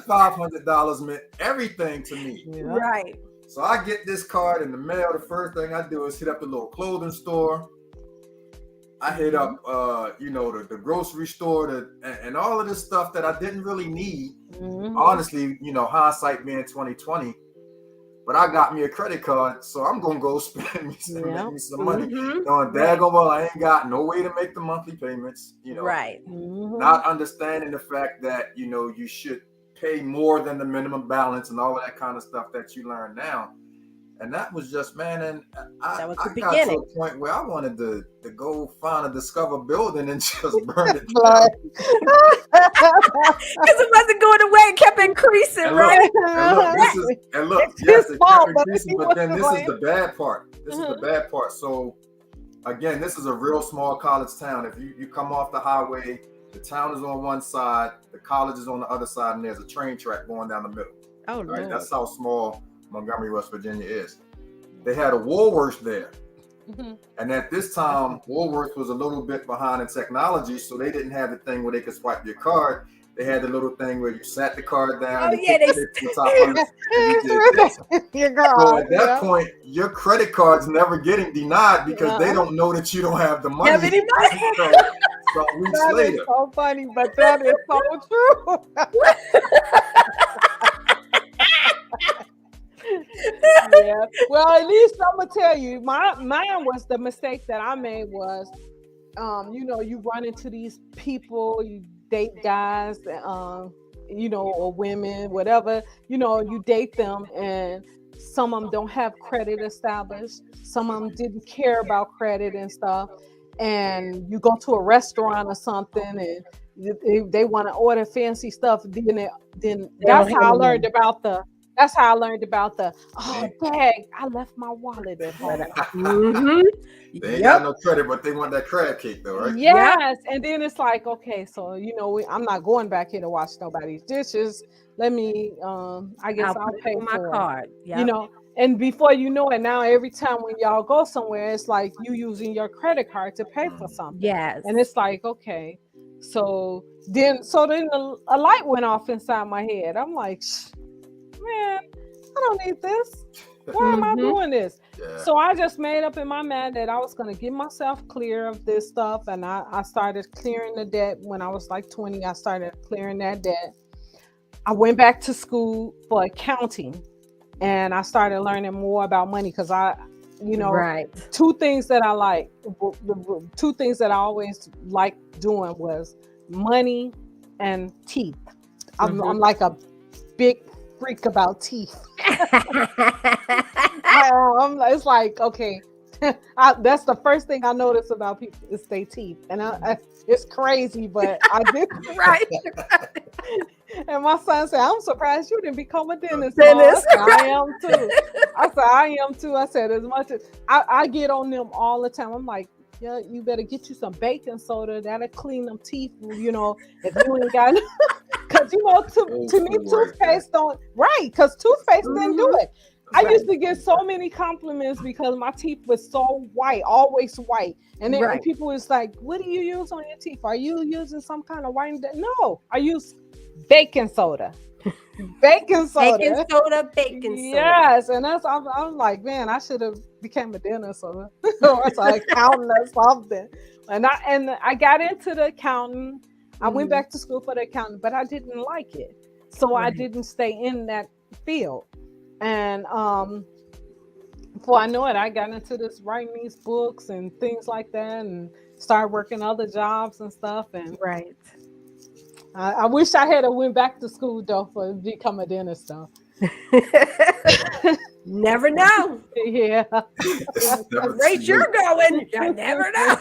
$500 meant everything to me. Right. So I get this card in the mail. The first thing I do is hit up the little clothing store. I hit up, the grocery store and all of this stuff that I didn't really need. Honestly, you know, hindsight being 2020. But I got me a credit card, so I'm gonna go spend me some money. Knowing daggone well, I ain't got no way to make the monthly payments. You know, not understanding the fact that you should pay more than the minimum balance and all of that kind of stuff that you learn now. And that was just, man, and I got to a point where I wanted to go find a Discover building and just burn it down. Because it wasn't going away, it kept increasing, right? And look, yes, it kept increasing, but then this is the bad part. This is the bad part. So, again, this is a real small college town. If you come off the highway, the town is on one side, the college is on the other side, and there's a train track going down the middle. Oh, right? That's how small Montgomery, West Virginia is. They had a Woolworths there. And at this time, Woolworths was a little bit behind in technology, so they didn't have the thing where they could swipe your card. They had the little thing where you sat the card down. So at that point, your credit card's never getting denied because they don't know that you don't have the money. So weeks later. Is so funny, but that is so true. Yeah. Well, at least I'm gonna tell you, mine was the mistake that I made was, you run into these people, you date guys, or women, whatever, you date them, and some of them don't have credit established, some of them didn't care about credit and stuff, and you go to a restaurant or something, and they want to order fancy stuff. Then that's how I learned about the. That's how I learned about the. Oh, dang! I left my wallet at home. They ain't got no credit, but they want that crab cake though, right? Yes, and then it's like, okay, so I'm not going back here to wash nobody's dishes. Let me, I guess I'll pay for my card. And before you know it, now every time when y'all go somewhere, it's like you using your credit card to pay for something. Yes, and it's like, okay, so then a light went off inside my head. I'm like, man, I don't need this. Why am I doing this? So I just made up in my mind that I was going to get myself clear of this stuff. And I started clearing the debt when I was like 20. I started clearing that debt. I went back to school for accounting and I started learning more about money because two things that I like, the two things that I always liked doing was money and teeth. I'm like a big freak about teeth. It's like, okay, that's the first thing I notice about people is their teeth, and it's crazy, but I did right. And my son said, "I'm surprised you didn't become a dentist." I am too. I am too. I said, as much as I get on them all the time, I'm like, yeah, you better get you some baking soda. That'll clean them teeth. If you ain't got, because to me, toothpaste don't because toothpaste didn't do it. I used to get so many compliments because my teeth was so white, always white. And then people was like, "What do you use on your teeth? Are you using some kind of whitening?" No, I use baking soda. Baking soda. Yes, and I'm like, man, I should have became a dentist or accountant or something. And I got into the accounting. I went back to school for the accounting, but I didn't like it, so I didn't stay in that field. And before I know it, I got into this writing these books and things like that, and started working other jobs and stuff. And I wish I had went back to school though for become a dentist though. Never know. Yeah. Rate you're going. You never know.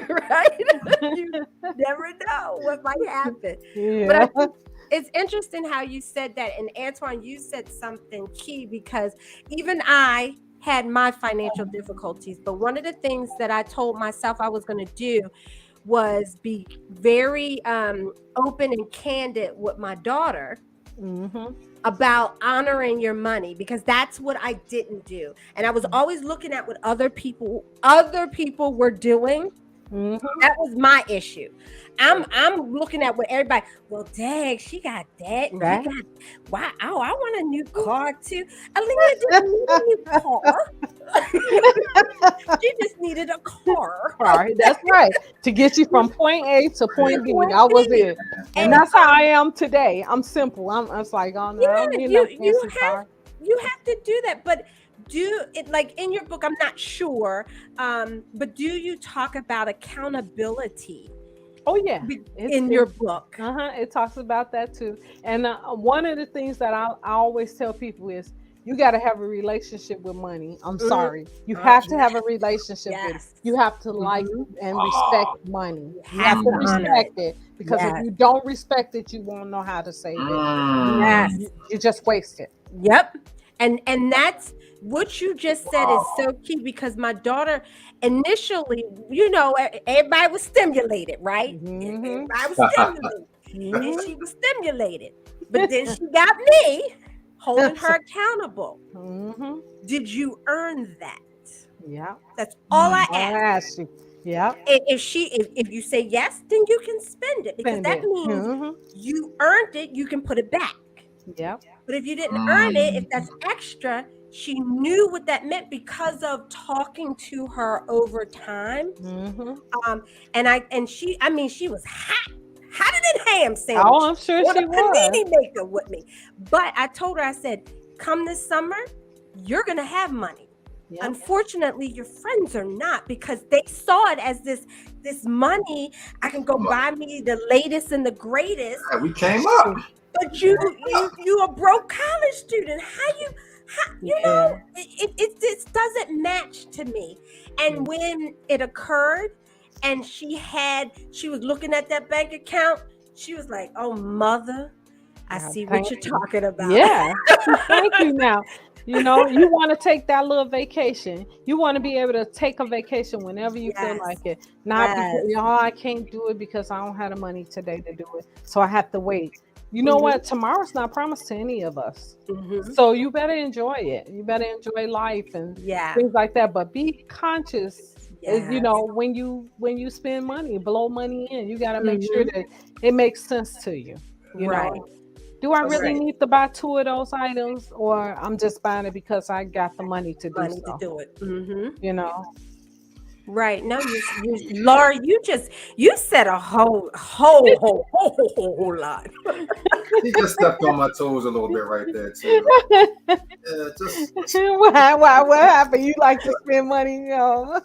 Right? You never know what might happen. Yeah. But I think it's interesting how you said that. And Antoine, you said something key because even I had my financial difficulties. But one of the things that I told myself I was going to do was be very open and candid with my daughter about honoring your money, because that's what I didn't do. And I was always looking at what other people were doing. That was my issue. I'm looking at what everybody, well, dang, she got that, and she got, wow, I want a new car too. Aaliyah didn't need a new car. She just needed a car. That's right. To get you from point A to point B. That was it. And that's how I am today. I'm simple. I'm like, oh no, I don't need no fancy car. You have to do that, but do it like in your book. I'm not sure, but do you talk about accountability? Oh yeah, in your book. It talks about that too. And one of the things that I always tell people is, you got to have a relationship with money. I'm sorry. You have to have a relationship with it. You have to like and respect money. You have to respect it, because if you don't respect it, you won't know how to save it. You just waste it. Yep. And that's what you just said is so key, because my daughter initially, everybody was stimulated, right? Everybody was stimulated. And she was stimulated. But then she got me holding her accountable. Did you earn that? Yeah. That's all I ask. Yeah. If you say yes, then you can spend it, because that means you earned it, you can put it back. Yeah. But if you didn't earn it, if that's extra, she knew what that meant because of talking to her over time. She was hotter than ham sandwich. Oh, I'm sure she was. Panini maker with me. But I told her, I said, come this summer, you're going to have money. Yep. Unfortunately, your friends are not, because they saw it as this money. I can go buy me the latest and the greatest. We came up. But you a broke college student. It doesn't match to me. And when it occurred, and she was looking at that bank account, She was like, "Oh, mother, I see what you're talking about." Yeah. Thank you now. You know, you want to take that little vacation. You want to be able to take a vacation whenever you feel like it. Not because, I can't do it because I don't have the money today to do it. So I have to wait. You know what? Tomorrow's not promised to any of us. So you better enjoy it. You better enjoy life and things like that. But be conscious. You know, when you spend money, blow money in, you got to make sure that it makes sense to you. You know, do I really need to buy 2 of those items, or I'm just buying it because I got the money to do so? To do it. You know. Right. No, Laura, you said a whole lot. She just stepped on my toes a little bit right there too. What happened? You like to spend money, you know?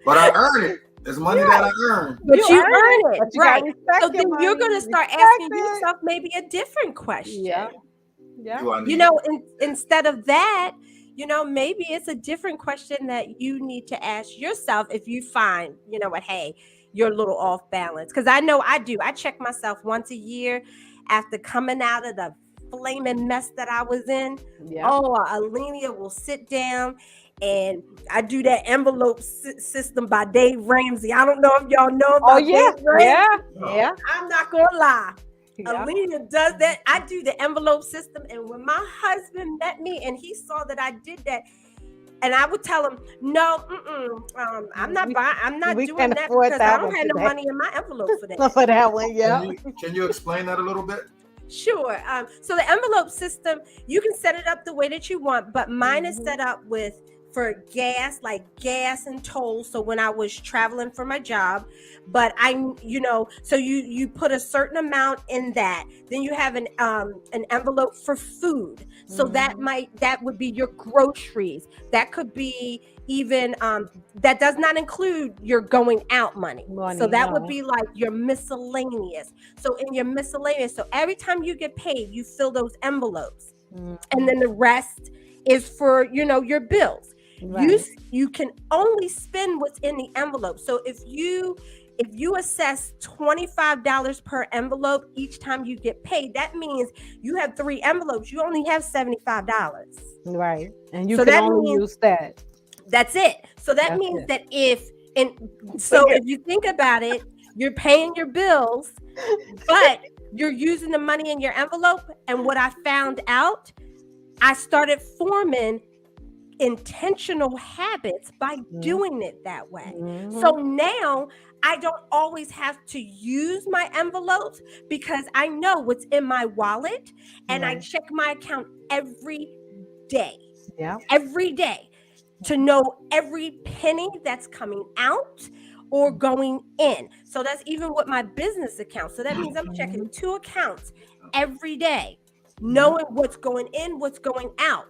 But I earn it. It's money that I earn. But you earn it. Right. So then you're going to start asking yourself maybe a different question. Yeah. You know, instead of that, you know, maybe it's a different question that you need to ask yourself if you find, you know what, hey, you're a little off balance. Because I know I do. I check myself once a year after coming out of the flaming mess that I was in. Oh, Alenia will sit down and I do that envelope system by Dave Ramsey. I don't know if y'all know about Dave Ramsey. Yeah. I'm not going to lie. Alenia does that. I do the envelope system. And when my husband met me and he saw that I did that, and I would tell him, no, I'm not buying. I'm not doing that because I don't have no money in my envelope for that. For that one, Can you explain that a little bit? Sure. So the envelope system, you can set it up the way that you want, but mine is set up for gas, like gas and tolls. So when I was traveling for my job, but so you put a certain amount in that. Then you have an envelope for food. So that would be your groceries. That could be even that does not include your going out money. So that would be like your miscellaneous. So in your miscellaneous, so every time you get paid, you fill those envelopes. And then the rest is for, your bills. Right. You can only spend what's in the envelope. So if you assess $25 per envelope each time you get paid, that means you have 3 envelopes. You only have $75. Right. And you can only use that. That's it. So that means that if you think about it, you're paying your bills, but you're using the money in your envelope. And what I found out, I started forming intentional habits by doing it that way. So now I don't always have to use my envelopes because I know what's in my wallet and I check my account every day. Every day to know every penny that's coming out or going in. So that's even with my business account. So that means I'm checking 2 accounts every day, knowing what's going in, what's going out.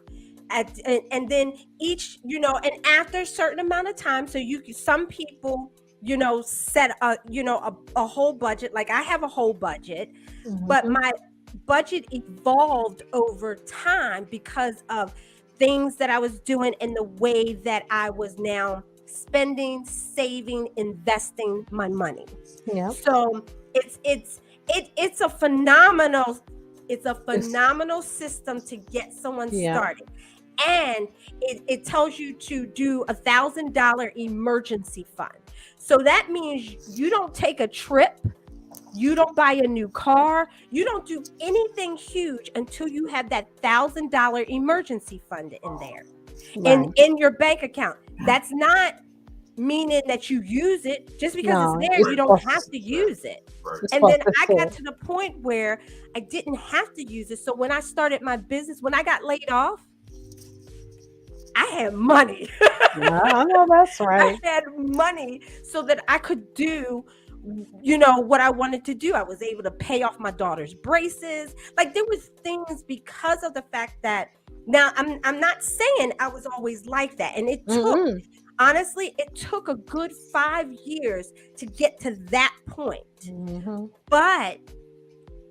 And then each, and after a certain amount of time, so some people, set a whole budget. Like I have a whole budget, but my budget evolved over time because of things that I was doing in the way that I was now spending, saving, investing my money. Yeah. So it's a phenomenal system to get someone started. And it tells you to do $1,000 emergency fund. So that means you don't take a trip, you don't buy a new car, you don't do anything huge until you have that $1,000 emergency fund in there, in your bank account. That's not meaning that you use it. Just because it's there, you don't have to use it. And then I got to the point where I didn't have to use it. So when I started my business, when I got laid off, I had money. I know that's right. I had money so that I could do, what I wanted to do. I was able to pay off my daughter's braces. Like there was things because of the fact that now I'm not saying I was always like that. And it took, honestly, it took a good 5 years to get to that point. But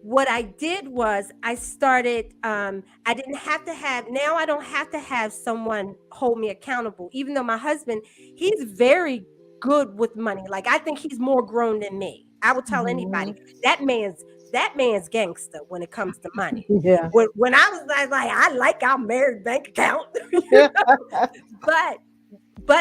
what I did was I started, I don't have to have someone hold me accountable, even though my husband, he's very good with money. Like I think he's more grown than me. I will tell anybody that man's gangster when it comes to money. Yeah. When I was like I like our married bank account, but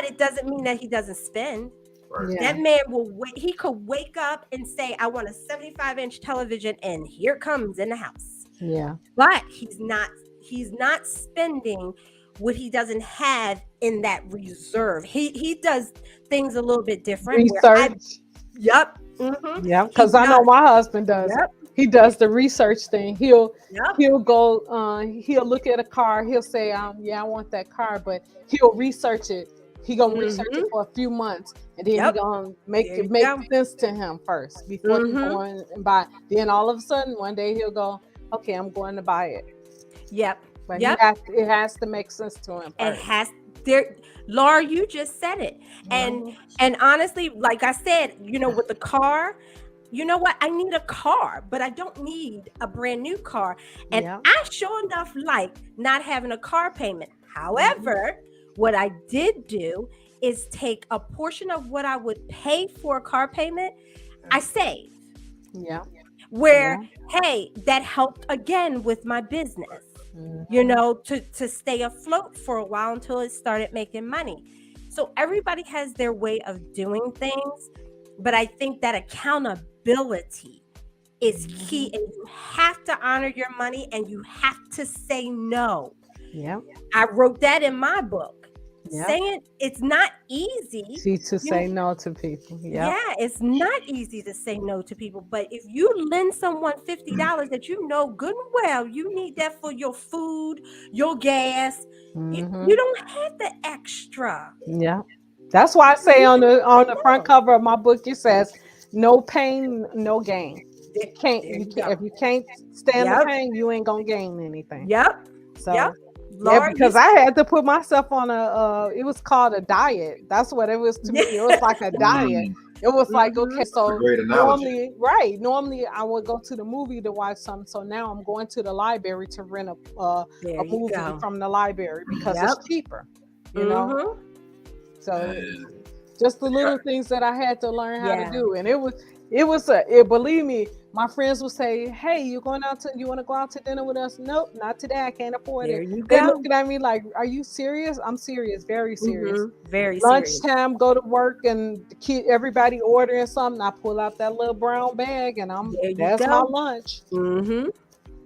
it doesn't mean that he doesn't spend. Right. That man will wait. He could wake up and say, I want a 75-inch television, and here it comes in the house. Yeah. But he's not spending what he doesn't have in that reserve. He does things a little bit different. Research. Yep. Yeah, because I know my husband does. Yep. He does the research thing. He'll go. He'll look at a car. He'll say, yeah, I want that car, but he'll research it. He gonna research it for a few months, and then he gonna make it make sense to him first before he going and buy. Then all of a sudden, one day he'll go, okay, I'm going to buy it. Yep. But it has to make sense to him first. Laura, you just said it. And honestly, like I said, with the car, you know what? I need a car, but I don't need a brand new car. And I sure enough like not having a car payment. However, what I did do is take a portion of what I would pay for a car payment, I saved. Yeah. Hey, that helped again with my business. To stay afloat for a while until it started making money. So everybody has their way of doing things, but I think that accountability is key, and you have to honor your money, and you have to say no. Yeah, I wrote that in my book. Saying it's not easy to say no to people. Yeah, it's not easy to say no to people. But if you lend someone $50 that you know good and well you need that for your food, your gas, you don't have the extra. Yeah, that's why I say on the front cover of my book it says, "No pain, no gain." If you can't stand the pain, you ain't gonna gain anything. Yep. So. Laura, because I had to put myself on it was called a diet. That's what it was to me. It was like a diet. It was like, okay, so normally I would go to the movie to watch something. So now I'm going to the library to rent a movie from the library because it's cheaper, So just the little things that I had to learn how to do. And believe me, my friends will say, hey, you want to go out to dinner with us? Nope, not today. I can't afford it. They're looking at me like, are you serious? I'm serious, very serious. Very serious. Lunchtime, go to work and everybody ordering something. I pull out that little brown bag and that's my lunch.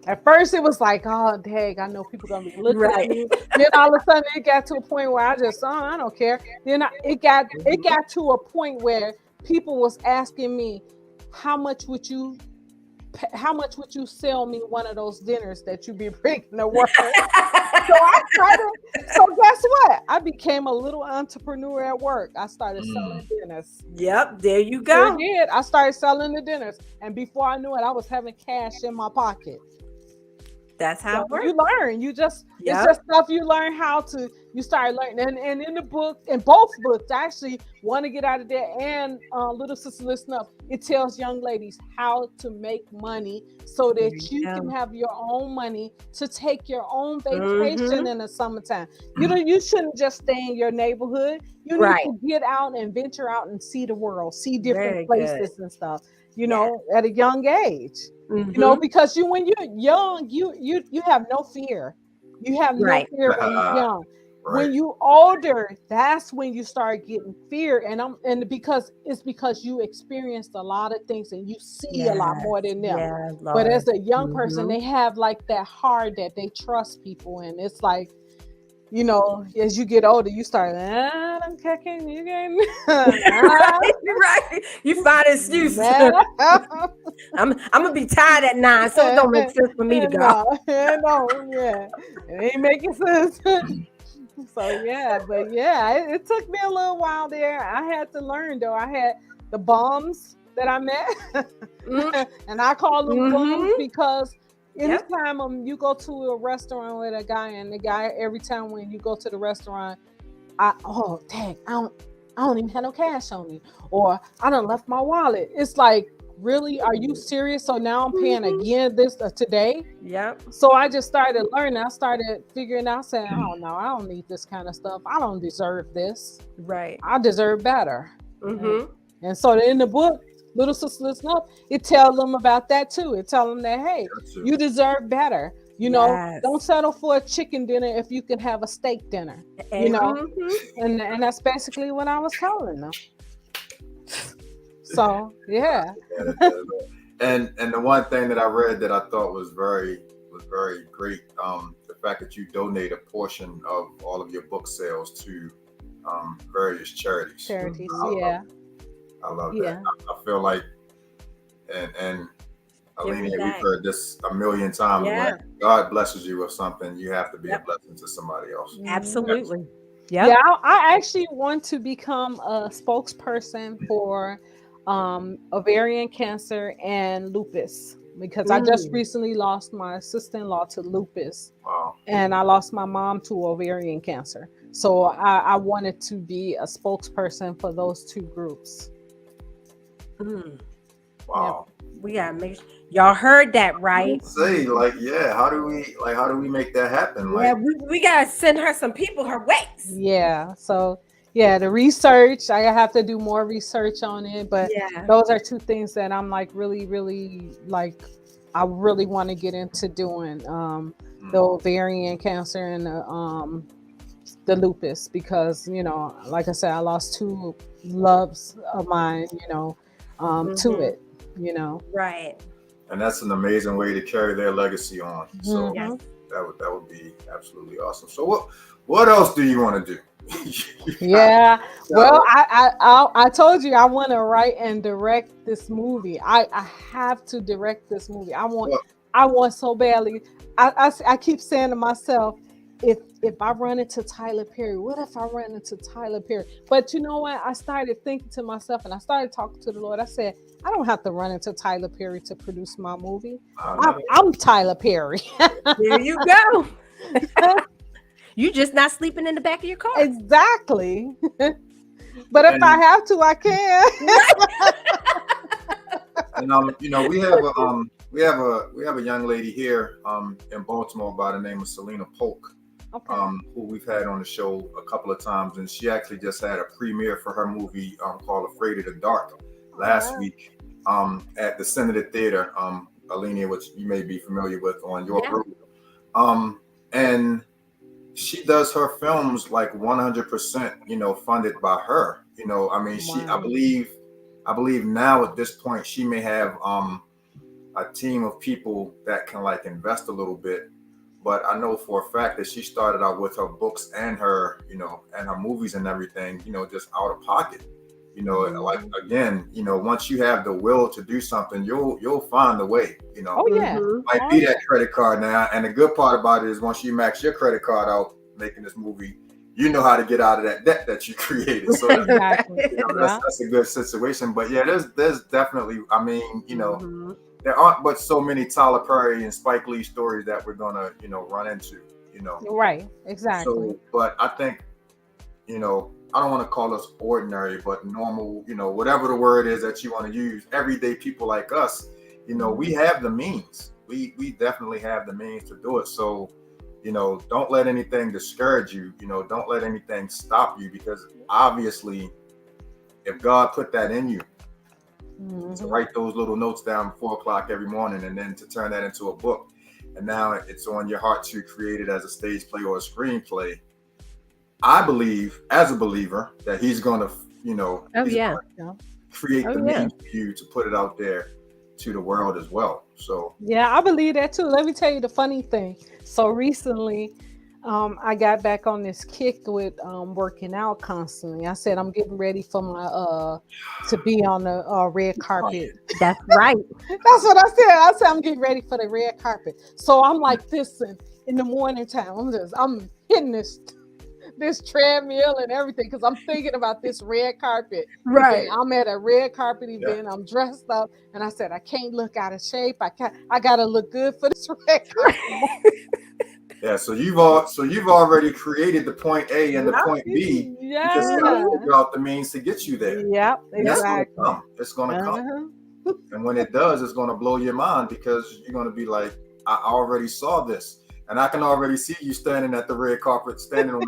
At first it was like, oh, dang, I know people gonna be looking at me. Then all of a sudden it got to a point where I just, I don't care. Then it got to a point where people was asking me, how much would you sell me one of those dinners that you be bringing to work? So guess what? I became a little entrepreneur at work. I started selling dinners. Yep, there you go. I started selling the dinners, and before I knew it, I was having cash in my pocket. That's how it works. You learn. It's just stuff you learn you start learning. And in the book, in both books, I actually want to get out of there. And Little Sister Listen Up, it tells young ladies how to make money so that you can have your own money to take your own vacation in the summertime. You shouldn't just stay in your neighborhood. You need to get out and venture out and see the world, see different places and stuff, at a young age. Because when you're young, you have no fear. You have no fear when you're young. When you older, that's when you start getting fear. And because you experienced a lot of things and you see a lot more than them. But as a young person, they have like that heart that they trust people, and it's like, as you get older, you start, I'm kicking you again. Right. You find excuses. I'm gonna be tired at 9, so it don't make sense for me to go. It ain't making sense. So it took me a little while there. I had to learn though. I had the bums that I met, and I call them bums because anytime you go to a restaurant with a guy, and the guy, every time when you go to the restaurant, I don't even have no cash on me, or I done left my wallet. It's like, really, are you serious? So now I'm paying again today. Yep. So I just started learning. I started figuring out, saying, oh no, I don't need this kind of stuff. I don't deserve this. Right. I deserve better. And so in the book, little sister listen up, it tell them about that too. It tell them that, hey, you deserve better. You know, don't settle for a chicken dinner if you can have a steak dinner. You know, and that's basically what I was telling them. So yeah. And the one thing that I read that I thought was very great, the fact that you donate a portion of all of your book sales to various charities. I love that. I feel like, and Alina, we've heard this a million times. When God blesses you with something, you have to be a blessing to somebody else. Absolutely. Yeah, I actually want to become a spokesperson for ovarian cancer and lupus, because I just recently lost my sister-in-law to lupus. Wow. And I lost my mom to ovarian cancer. So I wanted to be a spokesperson for those two groups. Wow. We gotta make sure y'all heard that, right? Say, how do we make that happen? We gotta send her some people her ways. Yeah. So the research, I have to do more research on it, but those are two things that I'm like really I really want to get into doing, the ovarian cancer and the lupus, because, you know, like I said, I lost two loves of mine, you know, to it, you know. Right. And that's an amazing way to carry their legacy on. So that would be absolutely awesome. So what else do you want to do? Well, I told you I want to write and direct this movie. I have to direct this movie. I want so badly. I keep saying to myself, if I run into Tyler Perry, what if I run into Tyler Perry? But you know what? I started thinking to myself, and I started talking to the Lord. I said, I don't have to run into Tyler Perry to produce my movie. I'm Tyler Perry. There you go. You just not sleeping in the back of your car. Exactly. But if I have to, I can. And you know, we have a young lady here in Baltimore by the name of Selena Polk, who we've had on the show a couple of times, and she actually just had a premiere for her movie called Afraid of the Dark last week at the Senator Theater, Alina, which you may be familiar with on your group. And she does her films like 100%, you know, funded by her. You know, I mean, I believe now at this point she may have a team of people that can like invest a little bit. But I know for a fact that she started out with her books and her, you know, and her movies and everything, you know, just out of pocket. You know, like again, you know, once you have the will to do something, you'll find a way. You know, might be that credit card now. And the good part about it is once you max your credit card out making this movie, you know how to get out of that debt that you created. So that's a good situation. But yeah, there's definitely, I mean, you know, there aren't but so many Tyler Perry and Spike Lee stories that we're gonna, you know, run into. You know, right? Exactly. So, but I think, you know, I don't want to call us ordinary, but normal, you know, whatever the word is that you want to use, everyday people like us, you know, we have the means. We definitely have the means to do it. So, you know, don't let anything discourage you. You know, don't let anything stop you, because obviously, if God put that in you to write those little notes down at 4:00 every morning, and then to turn that into a book, and now it's on your heart to create it as a stage play or a screenplay, I believe, as a believer, that he's going to, you know, create the means for you to put it out there to the world as well. So I believe that too. Let me tell you the funny thing. So recently, I got back on this kick with working out constantly. I said I'm getting ready for my to be on the red carpet. That's right. That's what I said. I said I'm getting ready for the red carpet. So I'm like this in the morning time. I'm hitting this treadmill and everything because I'm thinking about this red carpet. Right. I'm at a red carpet event. I'm dressed up, and I said I can't look out of shape. I gotta look good for this red carpet. So you've already created the point A and the point B. You just gotta figure out the means to get you there. Yep, exactly. It's gonna come. And when it does, it's gonna blow your mind, because you're gonna be like, I already saw this. And I can already see you standing on the red carpet that night.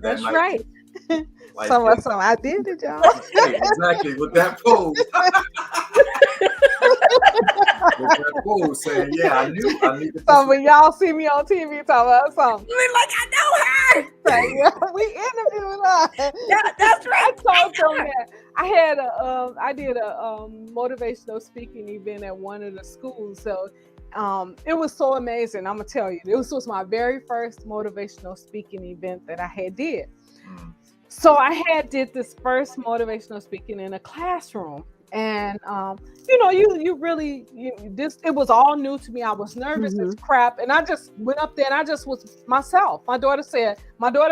That's right. Like, so I did it, y'all. Exactly, with that pose. that pose saying, yeah, I knew So when y'all see me on TV talking about something, we're like, I know her. like, yeah, we interviewed her. That's right. I told them that I did a motivational speaking event at one of the schools. So it was so amazing. I'm gonna tell you, this was my very first motivational speaking event that I had did. So I did this first motivational speaking in a classroom. And you really it was all new to me. I was nervous as crap, and I just went up there and I just was myself. My daughter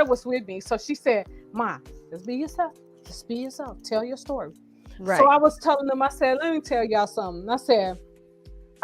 was with me, so she said, "Ma, just be yourself. Just be yourself. Tell your story." Right. So I was telling them, I said, "Let me tell y'all something."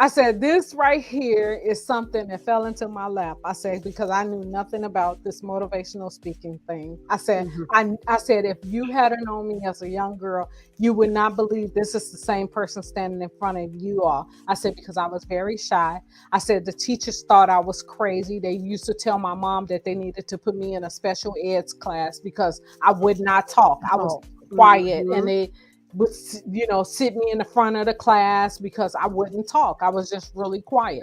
I said, this right here is something that fell into my lap. I said, because I knew nothing about this motivational speaking thing. I said, I said, if you hadn't known me as a young girl, you would not believe this is the same person standing in front of you all. I said, because I was very shy. I said, the teachers thought I was crazy. They used to tell my mom that they needed to put me in a special eds class because I would not talk. I was quiet, and they would, sit me in the front of the class because I wouldn't talk. I was just really quiet.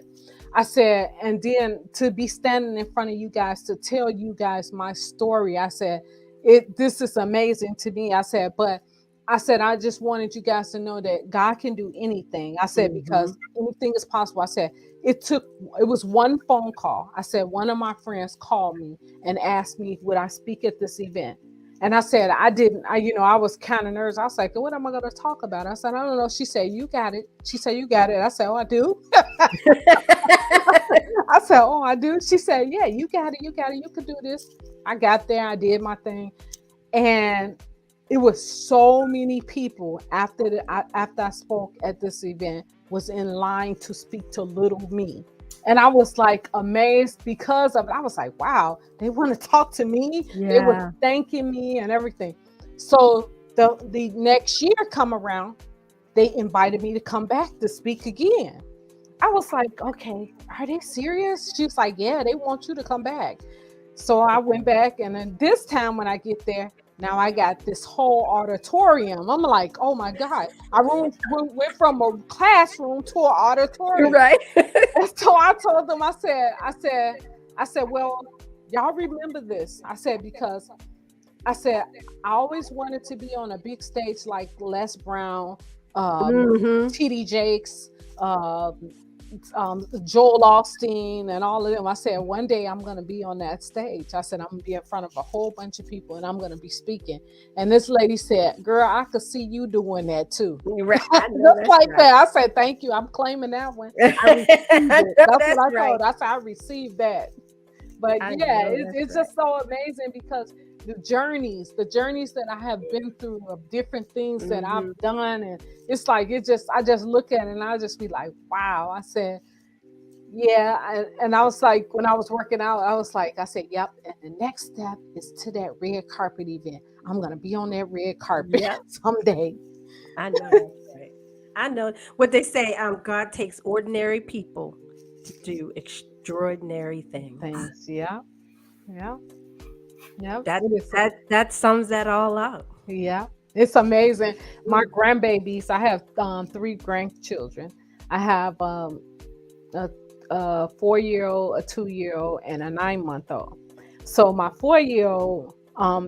I said, and then to be standing in front of you guys to tell you guys my story, I said, this is amazing to me. I said, but I said, I just wanted you guys to know that God can do anything. I said, because anything is possible. I said, it was one phone call. I said, one of my friends called me and asked me, would I speak at this event? And I said, I was kind of nervous. I was like, what am I going to talk about? I said, I don't know. She said, you got it. She said, you got it. I said, oh, I do. I said, oh, I do. She said, yeah, you got it. You got it. You could do this. I got there. I did my thing. And it was so many people after I spoke at this event was in line to speak to little me. And I was like amazed because of it. I was like, wow, they want to talk to me. Yeah. They were thanking me and everything. So the next year come around, they invited me to come back to speak again. I was like, okay, are they serious? She was like, yeah, they want you to come back. So I went back, and then this time when I get there, now I got this whole auditorium. I'm like, oh my God. I went from a classroom to an auditorium. Right. And so I told them, I said, well, y'all remember this. I said, because I always wanted to be on a big stage like Les Brown, T.D. Jakes, Joel Osteen and all of them. I said, one day I'm going to be on that stage. I said, I'm going to be in front of a whole bunch of people and I'm going to be speaking. And this lady said, girl, I could see you doing that too. Right. Just like that. I said, thank you. I'm claiming that one. I received it. That's what I told her. I said, I received that. But it's just so amazing because the journeys that I have been through of different things that I've done, and it's like I just look at it and I just be like, wow. I said, yeah, and I was like, when I was working out, I said, yep. And the next step is to that red carpet event. I'm gonna be on that red carpet someday. I know that's right. I know what they say. God takes ordinary people to do extraordinary things. Yeah. Yeah, that sums that all up. Yeah, it's amazing. My grandbabies, I have 3 grandchildren. I have a 4-year-old, a 2-year-old, and a 9-month-old. So my 4-year-old,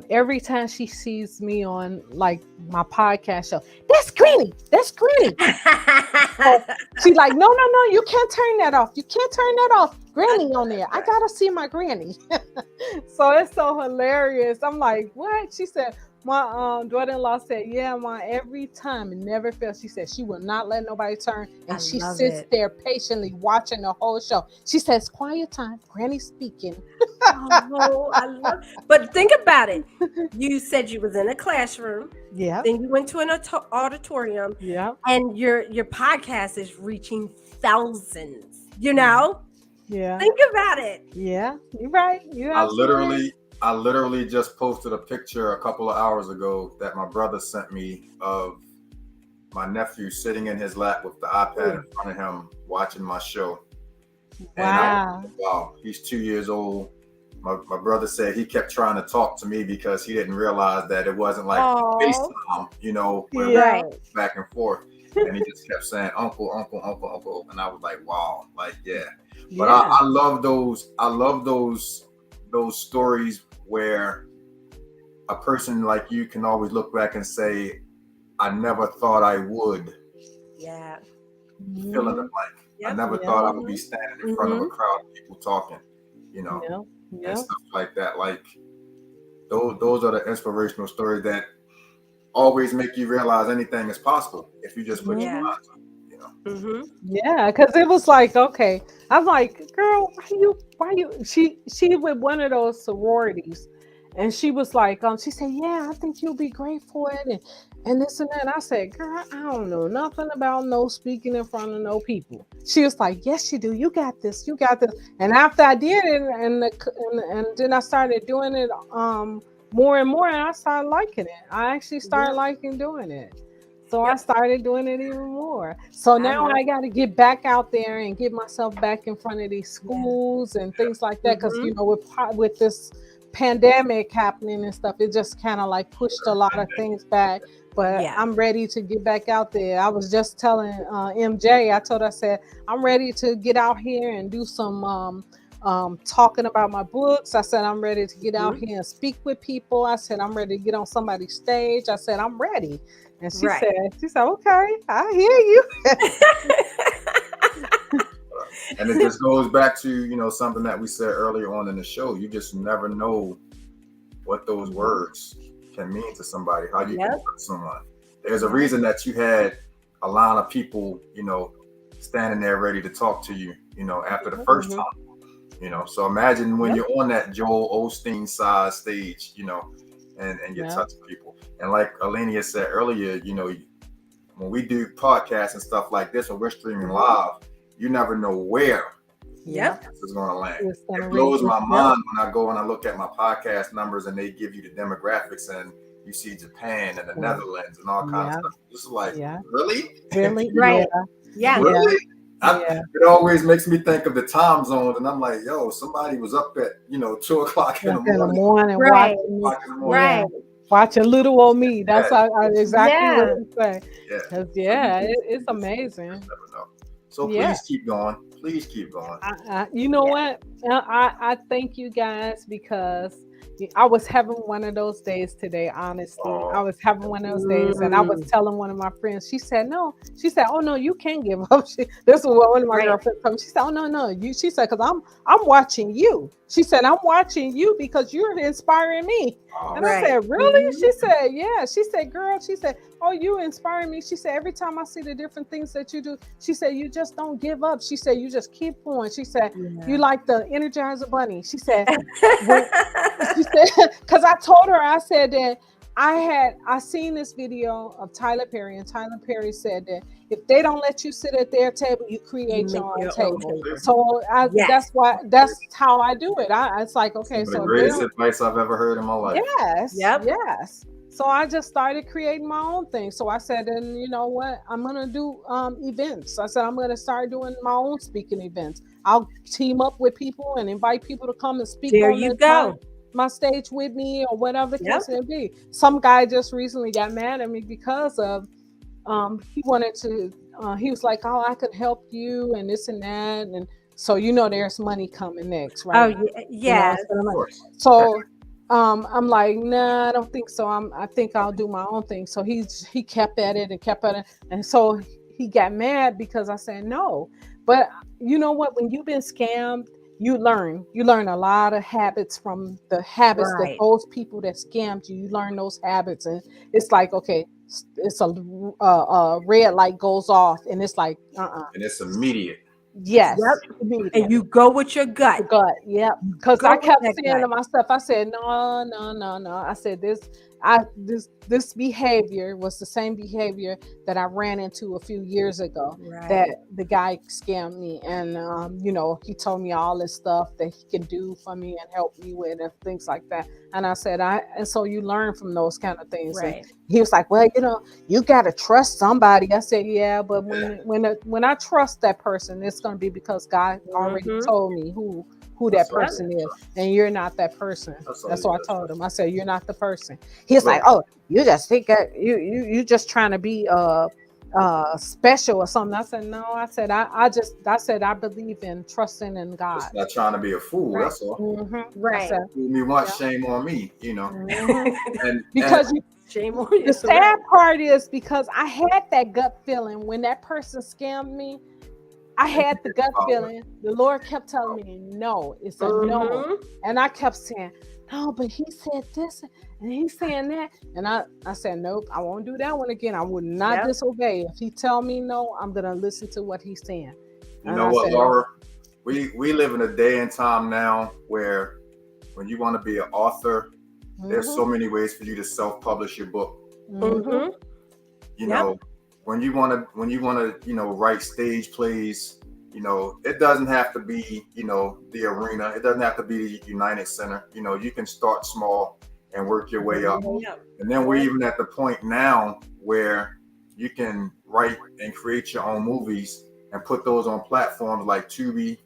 every time she sees me on like my podcast show, that's Granny. So she's like, no, you can't turn that off. You can't turn that off. Granny on there. I gotta see my granny. So it's so hilarious. I'm like, what? She said, my daughter-in-law said, yeah, Ma, every time, it never fails. She said she will not let nobody turn, and she sits there patiently watching the whole show. She says, quiet time, Granny speaking. Oh, I love it. But think about it. You said you was in a classroom. Yeah. Then you went to an auditorium. Yeah. And your podcast is reaching thousands, you know? Yeah. Think about it. Yeah. You're right. I literally just posted a picture a couple of hours ago that my brother sent me of my nephew sitting in his lap with the iPad in front of him watching my show. Wow. And wow, he's 2 years old. My brother said he kept trying to talk to me because he didn't realize that it wasn't like FaceTime, back and forth. And he just kept saying, uncle, uncle, uncle, uncle. And I was like, wow, like, yeah. But I love those stories where a person like you can always look back and say, I never thought I would. Yeah. Fill in the blank. I never thought I would be standing in front of a crowd of people talking, you know, and stuff like that. Like those are the inspirational stories that always make you realize anything is possible if you just put your mind to it, you know. Yeah, because it was like, okay, I'm like, girl, why you? She with one of those sororities, and she was like, she said, yeah, I think you'll be great for it, and this and that. And I said, girl, I don't know nothing about no speaking in front of no people. She was like, yes, you do. You got this. You got this. And after I did it, and then I started doing it, more and more, and I started liking it. I actually started liking doing it. So I started doing it even more. So now I got to get back out there and get myself back in front of these schools and things like that. Because, you know, with this pandemic happening and stuff, it just kind of like pushed a lot of things back. But I'm ready to get back out there. I was just telling MJ, I said, I'm ready to get out here and do some talking about my books. I said, I'm ready to get out here and speak with people. I said, I'm ready to get on somebody's stage. I said, I'm ready. And she said, okay, I hear you. And it just goes back to, you know, something that we said earlier on in the show. You just never know what those words can mean to somebody, how you can touch someone. There's a reason that you had a line of people, you know, standing there ready to talk to you, you know, after the first time. You know, so imagine when you're on that Joel Osteen size stage, you know, and you're touching people. And like Alenia said earlier, you know, when we do podcasts and stuff like this, when we're streaming live, you never know where this is going to land. It blows my mind when I go and I look at my podcast numbers and they give you the demographics and you see Japan and the Netherlands and all kinds of stuff. It's like, really? Really? Right. Yeah. Really? It always makes me think of the time zones, and I'm like, yo, somebody was up at, you know, 2 o'clock in the morning. Watching little old me. That's exactly what you say. It's amazing. Never know. So please keep going. Please keep going. You know what? I thank you guys because I was having one of those days today, honestly. I was having one of those days, and I was telling one of my friends, she said, oh, no, you can't give up. This is what one of my girlfriends told me. She said, oh, no. She said, because I'm watching you. She said, I'm watching you because you're inspiring me. And I said, really? She said, yeah. She said, girl, she said, oh, you inspire me. She said, every time I see the different things that you do, she said, you just don't give up. She said, you just keep going. She said, you like the Energizer Bunny. She said, because I told her, I said that I seen this video of Tyler Perry, and Tyler Perry said that if they don't let you sit at their table, you create your own table. So that's how I do it. It's like, okay, the greatest advice I've ever heard in my life. Yes. So I just started creating my own thing. So I said, and you know what? I'm going to do events. I said, I'm going to start doing my own speaking events. I'll team up with people and invite people to come and speak on my stage with me or whatever the case may be. Some guy just recently got mad at me because of he wanted to he was like, oh, I could help you and this and that. And so, you know, there's money coming next, right? Oh, yeah. Of course. So I'm like, nah, I don't think so. I think I'll do my own thing. So he kept at it. And so he got mad because I said no. But you know what? When you've been scammed, you learn a lot of habits from the habits that those people that scammed you. You learn those habits, and it's like, okay, it's a red light goes off, and it's like, and it's immediate. Yes. Immediate. And you go with your gut. Because I kept saying to myself, I said, no. I said this behavior was the same behavior that I ran into a few years ago, that the guy scammed me. And, you know, he told me all this stuff that he can do for me and help me with and things like that. And I said, and so you learn from those kind of things. And he was like, well, you know, you got to trust somebody. I said, yeah, but when I trust that person, it's going to be because God already told me who that person is, and you're not that person. That's what I told him. I said, you're not the person. He's like, oh, you just think that you just trying to be special or something. I said, no, I said, I believe in trusting in God. Just not trying to be a fool. Right. That's all. Mm-hmm. Right. Fool me once, shame on me, you know. Mm-hmm. Because shame on you. The sad part is because I had that gut feeling when that person scammed me. I had the gut feeling. The Lord kept telling me, no, it's a no. And I kept saying, no, but he said this and he's saying that. And I said, nope, I won't do that one again. I would not disobey. If he tell me no, I'm going to listen to what he's saying. You know what, Laura? We live in a day and time now where when you want to be an author, there's so many ways for you to self-publish your book. You know, when you want to, you know, write stage plays, you know, it doesn't have to be, you know, the arena. It doesn't have to be the United Center. You know, you can start small and work your way up. And then we're even at the point now where you can write and create your own movies and put those on platforms like Tubi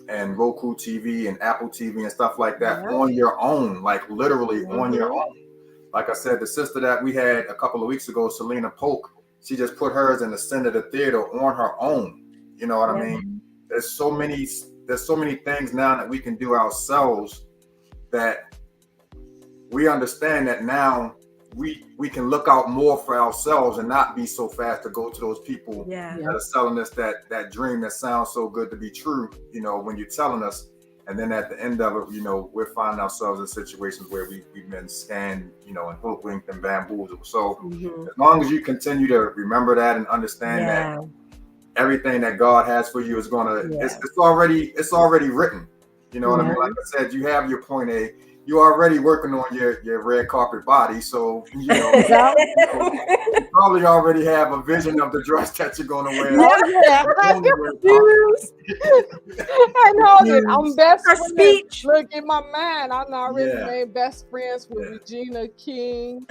and Roku TV and Apple TV and stuff like that on your own, like literally on your own. Like I said, the sister that we had a couple of weeks ago, Selena Polk, she just put hers in the center of the theater on her own. You know what I mean? There's so many things now that we can do ourselves that we understand that now we can look out more for ourselves and not be so fast to go to those people that are selling us that dream that sounds so good to be true, you know, when you're telling us. And then at the end of it, you know, we're finding ourselves in situations where we've been scammed, you know, and hoodwinked and bamboozled. So as long as you continue to remember that and understand that everything that God has for you is it's already written. You know what I mean? Like I said, you have your point A. You're already working on your red carpet body, so you know, you probably already have a vision of the dress that you're going to wear. I know that I'm best friends. Look in my mind, I'm already made best friends with Regina King,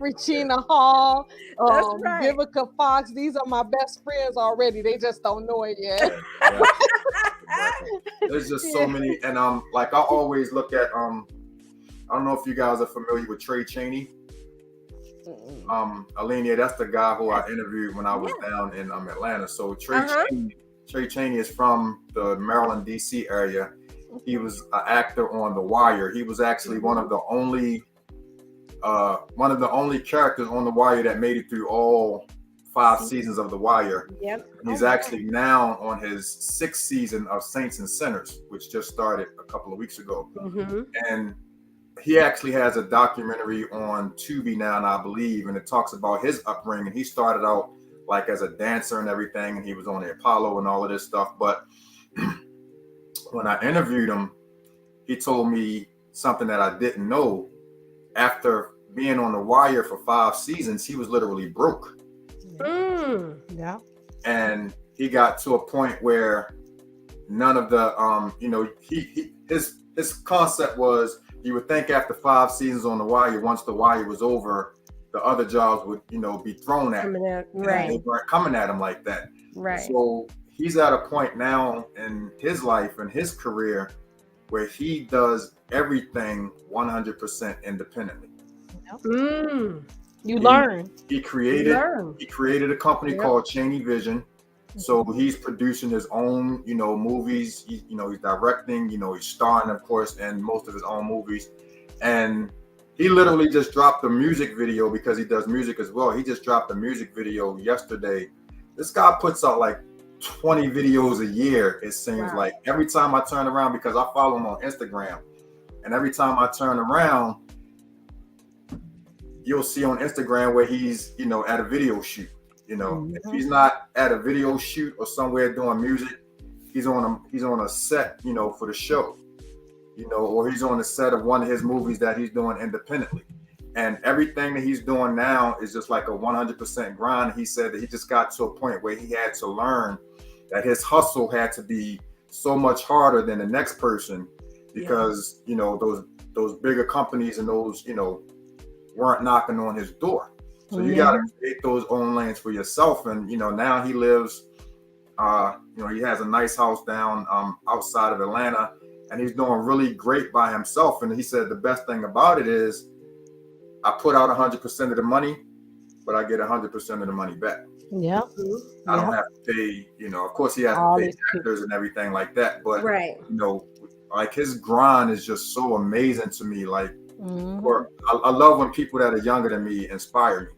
Regina Hall, Vivica Fox. These are my best friends already. They just don't know it yet. There's just so many, and like I always look at I don't know if you guys are familiar with Trey Chaney. Alenia, that's the guy who I interviewed when I was down in Atlanta. So Trey Chaney is from the Maryland, DC area. He was an actor on The Wire. He was actually one of the only characters on The Wire that made it through all 5 seasons of The Wire. He's actually now on his 6th season of Saints and Sinners, which just started a couple of weeks ago. And he actually has a documentary on Tubi now, and I believe, and it talks about his upbringing. He started out like as a dancer and everything, and he was on the Apollo and all of this stuff. But when I interviewed him, he told me something that I didn't know. After being on The Wire for 5 seasons, he was literally broke. And he got to a point where none of the you know, his concept was, you would think after 5 seasons on The Wire, once The Wire was over, the other jobs would, you know, be thrown at him. They weren't coming at him like that. So he's at a point now in his life and his career where he does everything 100% independently. You learn. He created a company called Chaney Vision. So he's producing his own, you know, movies. He's directing, you know, he's starring, of course, in most of his own movies. And he literally just dropped a music video because he does music as well. He just dropped a music video yesterday. This guy puts out like 20 videos a year, it seems like. Every time I turn around, because I follow him on Instagram, and every time I turn around, you'll see on Instagram where he's, you know, at a video shoot. You know, if he's not at a video shoot or somewhere doing music, he's on a set, you know, for the show, you know, or he's on the set of one of his movies that he's doing independently. And everything that he's doing now is just like a 100% grind. He said that he just got to a point where he had to learn that his hustle had to be so much harder than the next person, because, you know, those bigger companies and those, you know, weren't knocking on his door. So you got to create those own lanes for yourself. And, you know, now he lives, you know, he has a nice house down outside of Atlanta, and he's doing really great by himself. And he said the best thing about it is I put out 100% of the money, but I get 100% of the money back. Yeah. I don't have to pay, of course he has to pay actors and everything like that, but like his grind is just so amazing to me. Like, I love when people that are younger than me inspire me.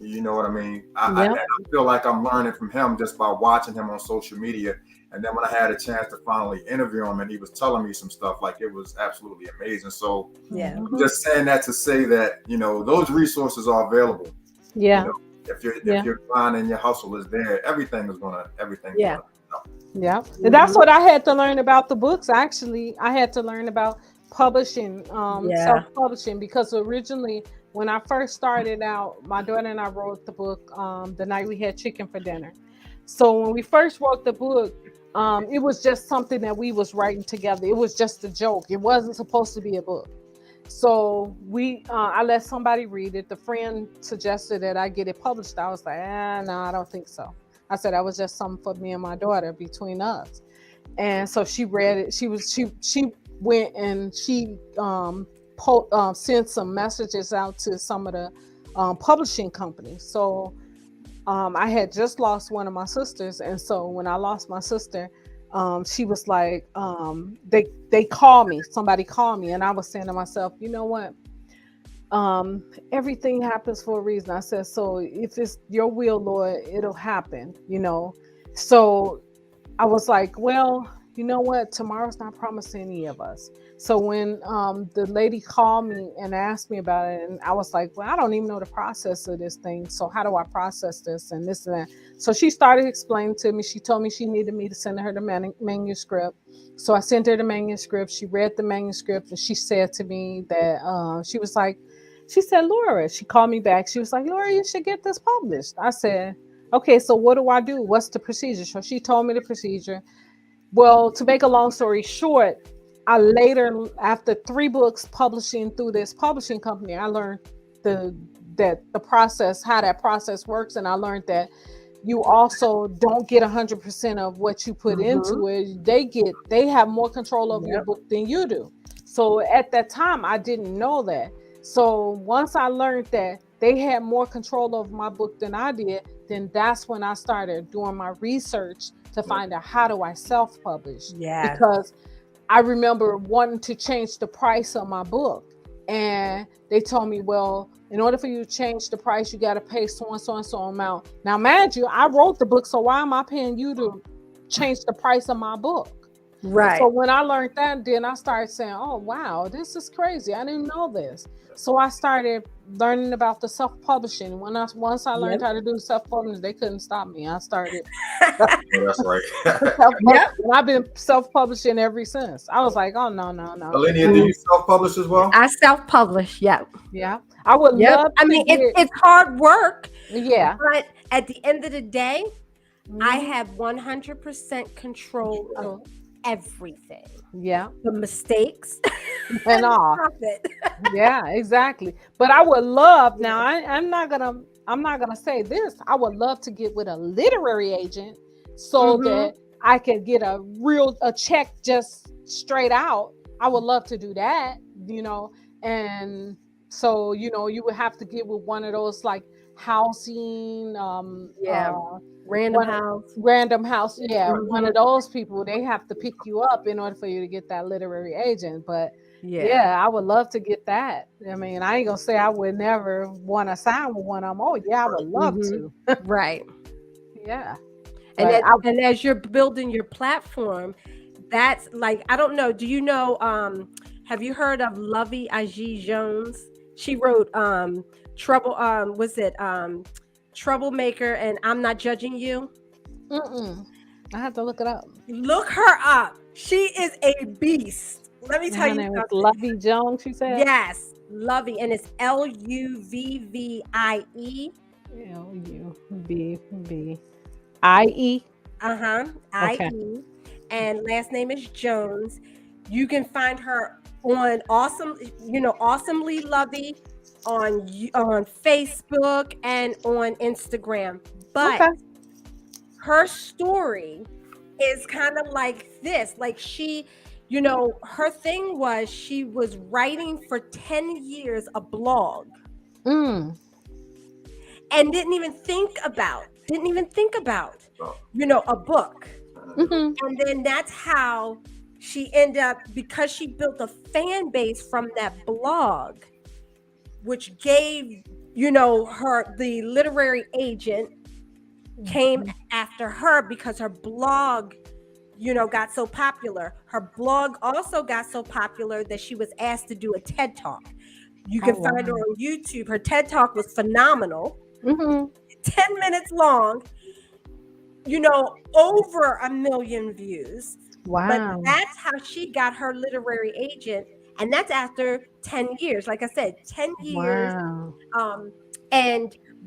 You know what I mean? I feel like I'm learning from him just by watching him on social media. And then when I had a chance to finally interview him and he was telling me some stuff, like it was absolutely amazing. So I'm just saying that to say that, those resources are available. Yeah. If your grind and your hustle is there, everything is gonna. Yeah. And that's what I had to learn about the books. Actually, I had to learn about publishing, self-publishing, because originally when I first started out, my daughter and I wrote the book the night we had chicken for dinner. So when we first wrote the book, it was just something that we was writing together. It was just a joke. It wasn't supposed to be a book. So I let somebody read it. The friend suggested that I get it published. I was like, no, I don't think so. I said that was just something for me and my daughter, between us. And so she read it. She went and she sent some messages out to some of the publishing companies. So I had just lost one of my sisters, and so when I lost my sister, she was like, they called me. Somebody called me, and I was saying to myself, you know what? Everything happens for a reason. I said, so if it's your will, Lord, it'll happen. So I was like, well, you know what? Tomorrow's not promised to any of us. So when the lady called me and asked me about it, and I was like, well, I don't even know the process of this thing. So how do I process this and this and that? So she started explaining to me. She told me she needed me to send her the manuscript. So I sent her the manuscript. She read the manuscript, and she said to me that she said, Laura, she called me back. She was like, Laura, you should get this published. I said, okay, so what do I do? What's the procedure? So she told me the procedure. Well, to make a long story short, I later, after 3 books publishing through this publishing company, I learned the process, how that process works. And I learned that you also don't get 100% of what you put into it. They have more control over your book than you do. So at that time, I didn't know that. So once I learned that they had more control over my book than I did, then that's when I started doing my research to find out, how do I self-publish? Yeah. Because I remember wanting to change the price of my book. And they told me, well, in order for you to change the price, you got to pay so and so and so amount. Now, mind you, I wrote the book, so why am I paying you to change the price of my book? Right. So when I learned that, then I started saying, oh, wow, this is crazy. I didn't know this. So I started learning about the self-publishing. Once I learned how to do self-publishing, they couldn't stop me. I started. That's right. And I've been self-publishing ever since. I was like, oh, no. Alenia, do you self-publish as well? I self-publish, yeah. I would love to. I mean, it's hard work. Yeah. But at the end of the day, I have 100% control of everything. Yeah. The mistakes and all. Yeah, exactly. But I would love, now I'm not gonna say this. I would love to get with a literary agent so that I could get a check just straight out. I would love to do that, and so you would have to get with one of those like housing Random House. Yeah. One of those people, they have to pick you up in order for you to get that literary agent. But I would love to get that. I mean, I ain't gonna say I would never want to sign with one of them. Oh yeah, I would love to. Right. Yeah. And as you're building your platform, that's like, I don't know, do you know, have you heard of Lovey Aji Jones? She wrote Troublemaker and I'm Not Judging You. I have to look it up. Look her up. She is a beast. Let me tell you something. Lovey Jones, she said? Yes, Lovey, and it's Luvvie. Luvvie. IE. And last name is Jones. You can find her on Awesomely Lovey on Facebook and on Instagram. But her story is kind of like this. Like she, her thing was she was writing for 10 years a blog. and didn't even think about, a book. And then that's how she ended up, because she built a fan base from that blog, which gave, her, the literary agent came after her because her blog, got so popular. Her blog also got so popular that she was asked to do a TED Talk. You can find her on YouTube. Her TED Talk was phenomenal. 10 minutes long, over 1 million views. Wow. But that's how she got her literary agent. And that's after 10 years. Like I said, 10 years. Wow.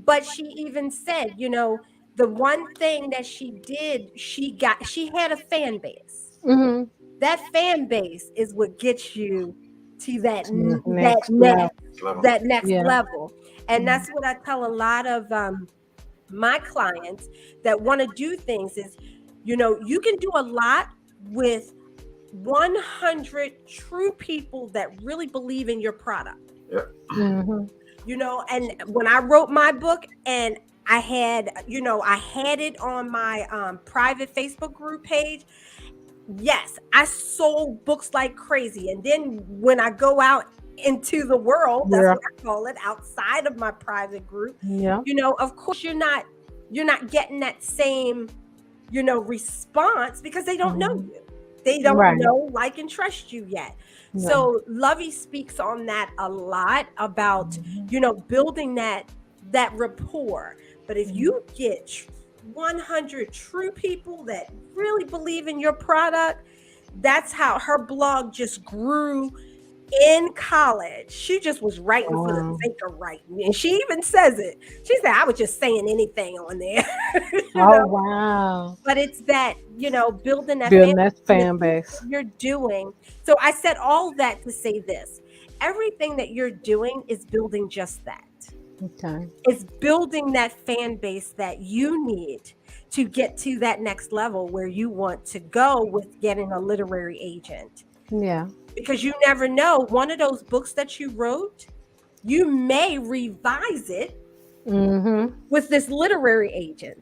But she even said, the one thing that she did, she had a fan base. That fan base is what gets you to that next level. And that's what I tell a lot of my clients that want to do things is, you can do a lot with 100 true people that really believe in your product. Yep. And when I wrote my book, and I had it on my private Facebook group page. Yes, I sold books like crazy. And then when I go out into the world, that's what I call it, outside of my private group, of course you're not getting that same, response, because they don't know you. They don't know, like, and trust you yet. So Lovey speaks on that a lot about, building that rapport. But if you get 100 true people that really believe in your product, that's how her blog just grew. In college, she just was writing for the sake of writing, and she even says it. She said, "I was just saying anything on there." Wow! But it's that, building that fan base you're doing. So I said all that to say this: everything that you're doing is building just that. Okay, it's building that fan base that you need to get to that next level where you want to go with getting a literary agent. Yeah. Because you never know, one of those books that you wrote, you may revise it with this literary agent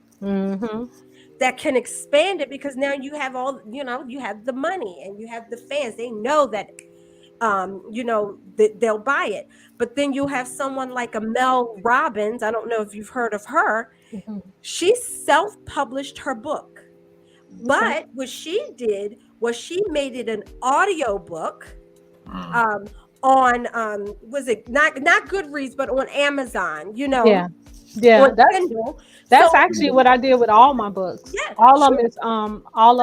that can expand it, because now you have all, you have the money and you have the fans. They know that, that they'll buy it. But then you have someone like a Mel Robbins. I don't know if you've heard of her. She self-published her book. But what she did was she made it an audio book on was it not Goodreads, but on Amazon, Yeah, that's actually what I did with all my books. Yeah, all of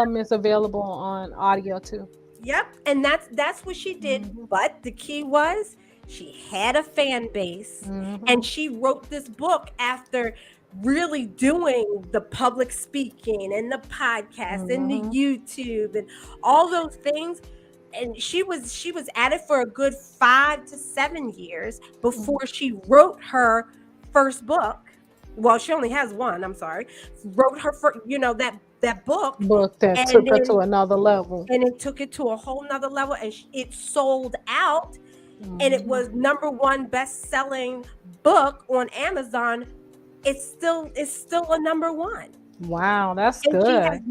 them is available on audio too. Yep, and that's what she did. But the key was she had a fan base, and she wrote this book after really doing the public speaking and the podcast and the YouTube and all those things. And she was at it for a good 5 to 7 years before she wrote her first book. Well, she only has one. I'm sorry. Wrote her for that book that took her to another level, and it took it to a whole nother level, and it sold out, and it was #1 best-selling book on Amazon. It's still a #1. Wow, that's good.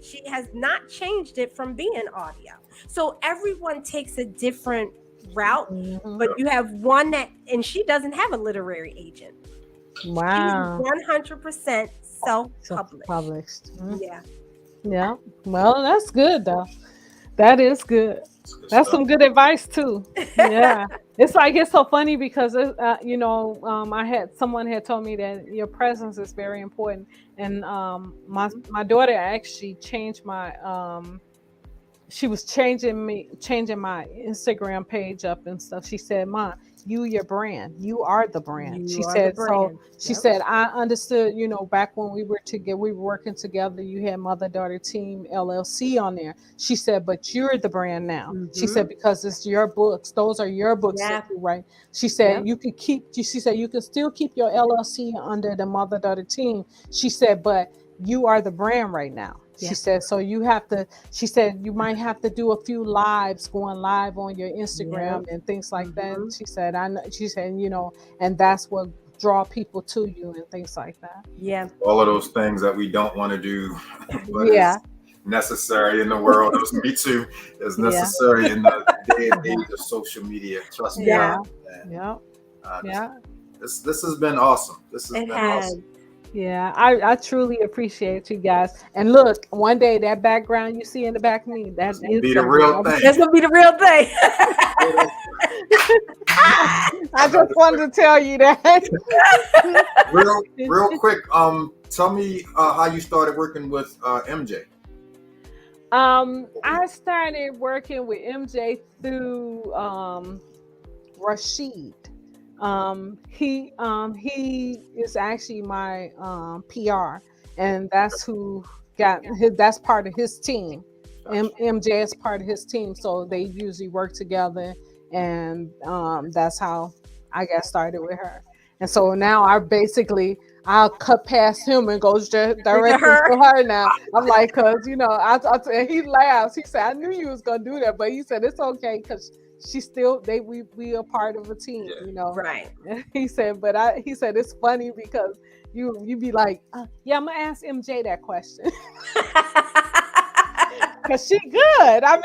She has not changed it from being audio. So everyone takes a different route, but you have one and she doesn't have a literary agent. Wow. She's 100% self-published. Yeah. Well, that's good though. That is good. That's some good advice too. Yeah. It's so funny because someone had told me that your presence is very important, and my daughter actually changed my she was changing my Instagram page up and stuff. She said, "Ma, your brand. You are the brand." She said, "I understood, back when we were working together, you had Mother-Daughter Team LLC on there." She said, "But you're the brand now." She said, "Because it's your books. Those are your books that you write." She said, "You can you can still keep your LLC under the Mother-Daughter Team." She said, "But you are the brand right now." She said, "So you might have to do a few lives, going live on your Instagram and things like that." She said, and that's what draw people to you and things like that. Yeah. All of those things that we don't want to do, but Yeah. it's necessary in the world. Me too. It's necessary in the day and age of social media. Trust me. Yeah. Yeah. Yeah. This has been awesome. This has been awesome. Yeah, I truly appreciate you guys. And look, one day that background you see in the back of me, that's gonna be the real thing. That's gonna be the real thing. I just wanted to tell you that. real quick. Tell me how you started working with MJ. I started working with MJ through Rashid. He is actually my PR, and that's who that's part of his team. MJ is part of his team, so they usually work together, and that's how I got started with her. And so now I'll cut past him and goes directly to her now. I'm like, cause he laughs. He said, I knew you was gonna do that, but he said it's okay because she's still we are part of a team, Right. He said, he said it's funny because you be like, yeah, I'm gonna ask MJ that question. Cause she good. I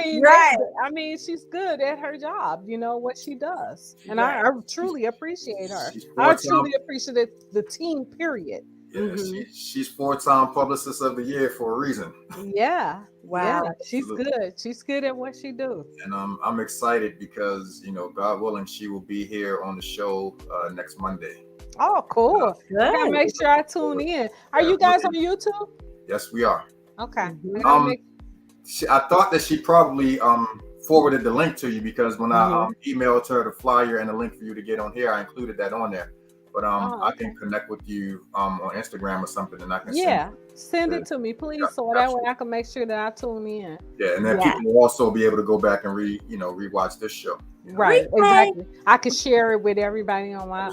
mean, she's good at her job, what she does. And I truly appreciate her. I truly appreciate the team, period. Yeah, she's 4-time publicist of the year for a reason. Yeah. Wow. Yeah, she's good. She's good at what she do. And I'm excited because, God willing, she will be here on the show next Monday. Oh, cool. I gotta make sure I tune in. Are you guys on YouTube? Yes, we are. Okay. I thought that she probably forwarded the link to you because when I emailed her the flyer and the link for you to get on here, I included that on there. But I can connect with you on Instagram or something, and I can send it to me, please, so that way I can make sure that I tune in. Yeah, and then people will also be able to go back and rewatch this show. Right, exactly. I can share it with everybody on my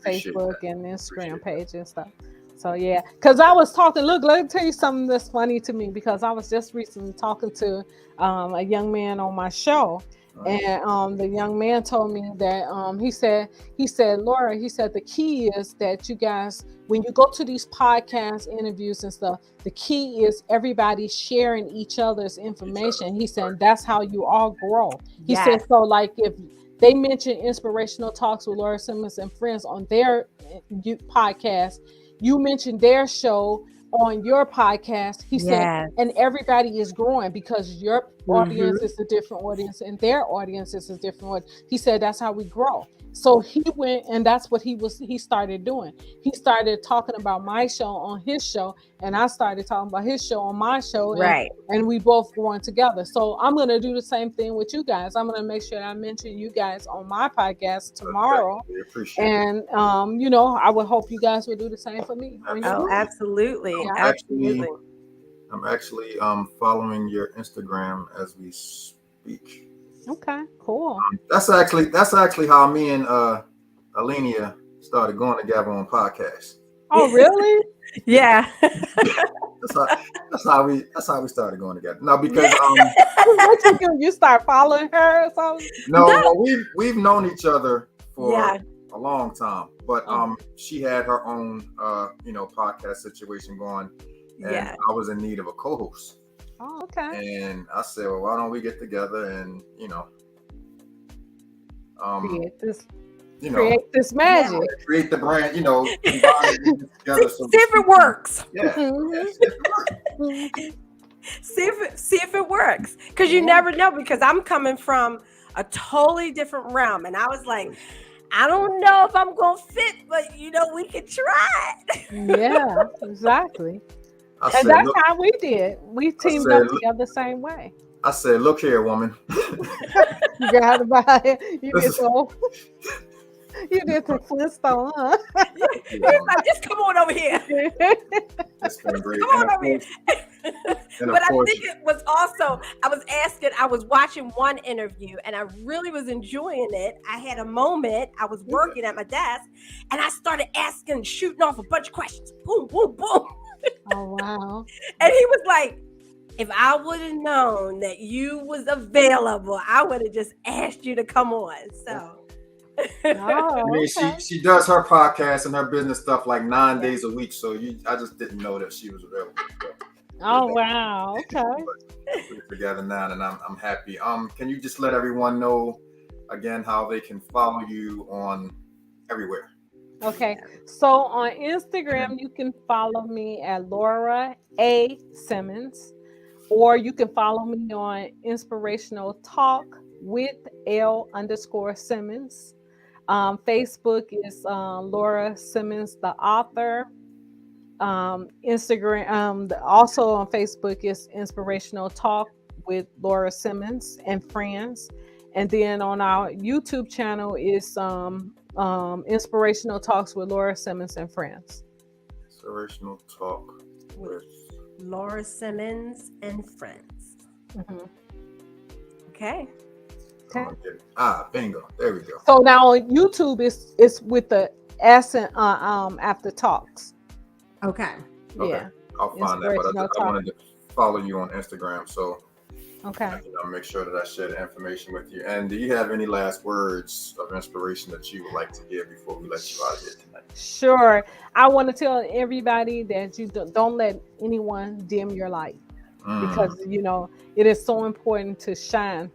Facebook and Instagram page and stuff. So yeah, because I was talking. Look, let me tell you something that's funny to me because I was just recently talking to a young man on my show. And the young man told me that he said, Laura, he said the key is that you guys, when you go to these podcast interviews and stuff, the key is everybody sharing each other's information. He said that's how you all grow. He said, so like if they mention inspirational talks with Laura Simmons and friends on their podcast, you mentioned their show on your podcast. He said, and everybody is growing because your audience is a different audience and their audience is a different audience. He said that's how we grow. So he went, and that's what he started doing. He started talking about my show on his show, and I started talking about his show on my show, and we both growing together. So I'm going to do the same thing with you guys. I'm going to make sure that I mention you guys on my podcast tomorrow. And I would hope you guys would do the same for me. Oh, absolutely. I'm actually following your Instagram as we speak. Okay, cool. That's actually how me and Alenia started going together on podcasts. Oh, really? Yeah. That's how we started going together. No, because what you do? You start following her or something? No, well, we've known each other for a long time, but she had her own podcast situation going, and I was in need of a co-host. Oh, okay. And I said, well, why don't we get together and create this magic, create the brand, together. See if it works. Yeah. See if it works, because you never know. Because I'm coming from a totally different realm, and I was like, I don't know if I'm gonna fit, but we could try it. Yeah, exactly. And that's how we did. We teamed up together the same way. I said, look here, woman. You got to buy it. You did the Flintstone, huh? Just come on over here. That's been great. Come on over here. But I think it was also, I was watching one interview and I really was enjoying it. I had a moment, I was working at my desk and I started shooting off a bunch of questions. Boom, boom, boom. Oh, wow. And he was like, if I would have known that you was available, I would have just asked you to come on. So Oh, I mean, she does her podcast and her business stuff like 9 days a week. So I just didn't know that she was available. So, oh wow. Okay. We're together now, and I'm happy. Can you just let everyone know again how they can follow you on everywhere? Okay, so on Instagram you can follow me at Laura A. Simmons, or you can follow me on Inspirational Talk with L_Simmons. Facebook is Laura Simmons, the author. Instagram, also on Facebook is Inspirational Talk with Laura Simmons and Friends. And then on our YouTube channel is Inspirational Talks with Laura Simmons and Friends. Inspirational Talk with Laura Simmons and Friends. Mm-hmm. Okay. Bingo. There we go. So now on YouTube it's with the S and after talks. Okay. Yeah. I'll find that, but I wanted to follow you on Instagram, so okay. Make sure that I share the information with you. And do you have any last words of inspiration that you would like to give before we let you out of here tonight? Sure. I want to tell everybody that you don't let anyone dim your light, because it is so important to shine.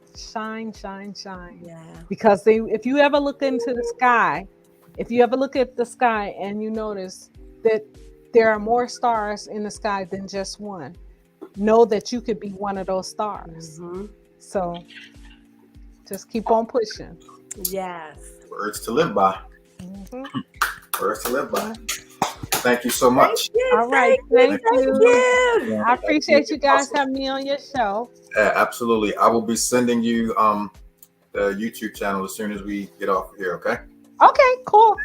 Yeah. Because if you ever look into the sky, if you ever look at the sky and you notice that there are more stars in the sky than just one, know that you could be one of those stars. Mm-hmm. So just keep on pushing. Yes. Words to live by. Mm-hmm. Words to live by. Thank you so much. All right. Thank you. I appreciate you guys having me on your show. Yeah, absolutely. I will be sending you the YouTube channel as soon as we get off of here, okay? Okay, cool.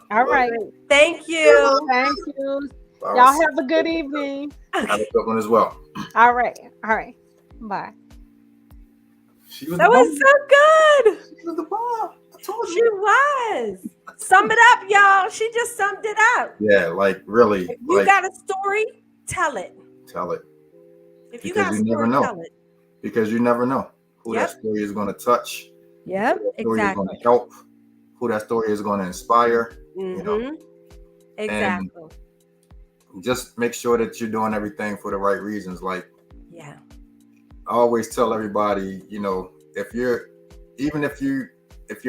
All right. Thank you. Thank you. Y'all have a good evening. Have a good one as well. All right. Bye. That was so good. She was the bomb. I told you. She was. Sum it up, y'all. She just summed it up. Yeah, like really. If you got a story, tell it. Tell it. If you got a story, tell it. Because you never know who that story is going to touch. Yep, exactly. Who that story is going to help. Who that story is going to inspire. Mm-hmm. Exactly. And just make sure that you're doing everything for the right reasons. Like, I always tell everybody, if your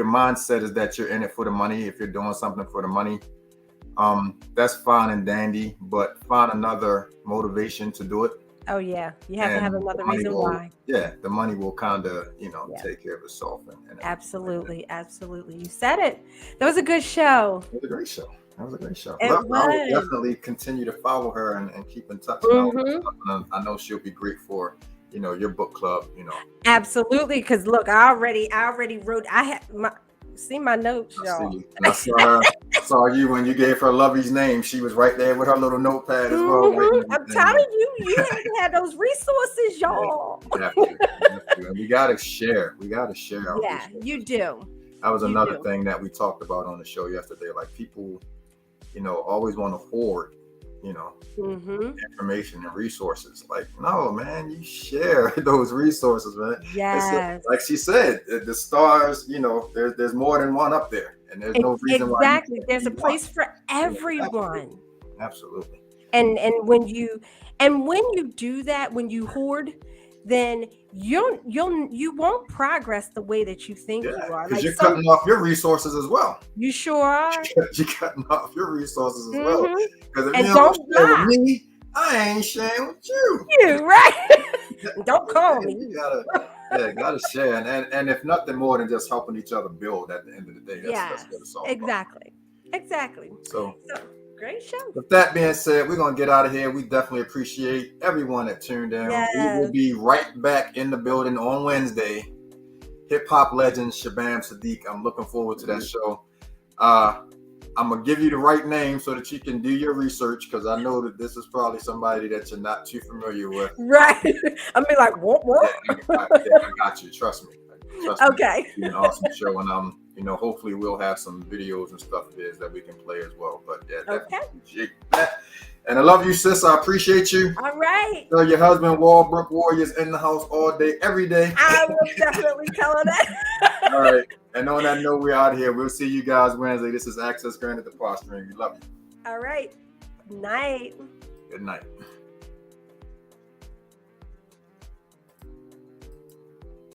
mindset is that you're in it for the money, if you're doing something for the money, that's fine and dandy, but find another motivation to do it. Oh yeah, you have to have another reason why. Yeah, the money will kind of, take care of itself. And absolutely. You said it. That was a good show. It was a great show. I will definitely continue to follow her and keep in touch. Mm-hmm. I know she'll be great for, your book club. Absolutely, because look, I already wrote. I had my notes, y'all. I saw you when you gave her Lovey's name. She was right there with her little notepad as well. Mm-hmm. I'm telling you have to have those resources, y'all. And we gotta share. Our resources. You do. That was another thing that we talked about on the show yesterday. Like people, always want to hoard, information and resources. Like, no, man, you share those resources, man. Yes. Like she said, the stars, there's more than one up there, and there's no reason why. Exactly. There's a place for everyone. Absolutely. And when you do that, when you hoard, then you won't progress the way that you think you are. Because you're cutting off your resources as well. You sure are. You're cutting off your resources as well. Because if and you don't share with me, I ain't sharing with you. You right? Don't call me. You gotta share, and if nothing more than just helping each other build at the end of the day. That's what it's all about. Exactly. So great show. With that being said, we're going to get out of here. We definitely appreciate everyone that tuned in. Yes. We will be right back in the building on Wednesday. Hip-hop legend Shabam Sadiq. I'm looking forward to that show. I'm going to give you the right name so that you can do your research, because I know that this is probably somebody that you're not too familiar with. Right. I mean, like, what? I got you. Trust me. Okay. It's an awesome show, and hopefully we'll have some videos and stuff that we can play as well. But definitely appreciate that. And I love you, sis. I appreciate you. All right. Tell your husband Walbrook Warriors in the house all day, every day. I will definitely tell her that. All right. And on that note, we're out here. We'll see you guys Wednesday. This is Access Granted, the Pod Stream. We love you. All right. Night. Good night.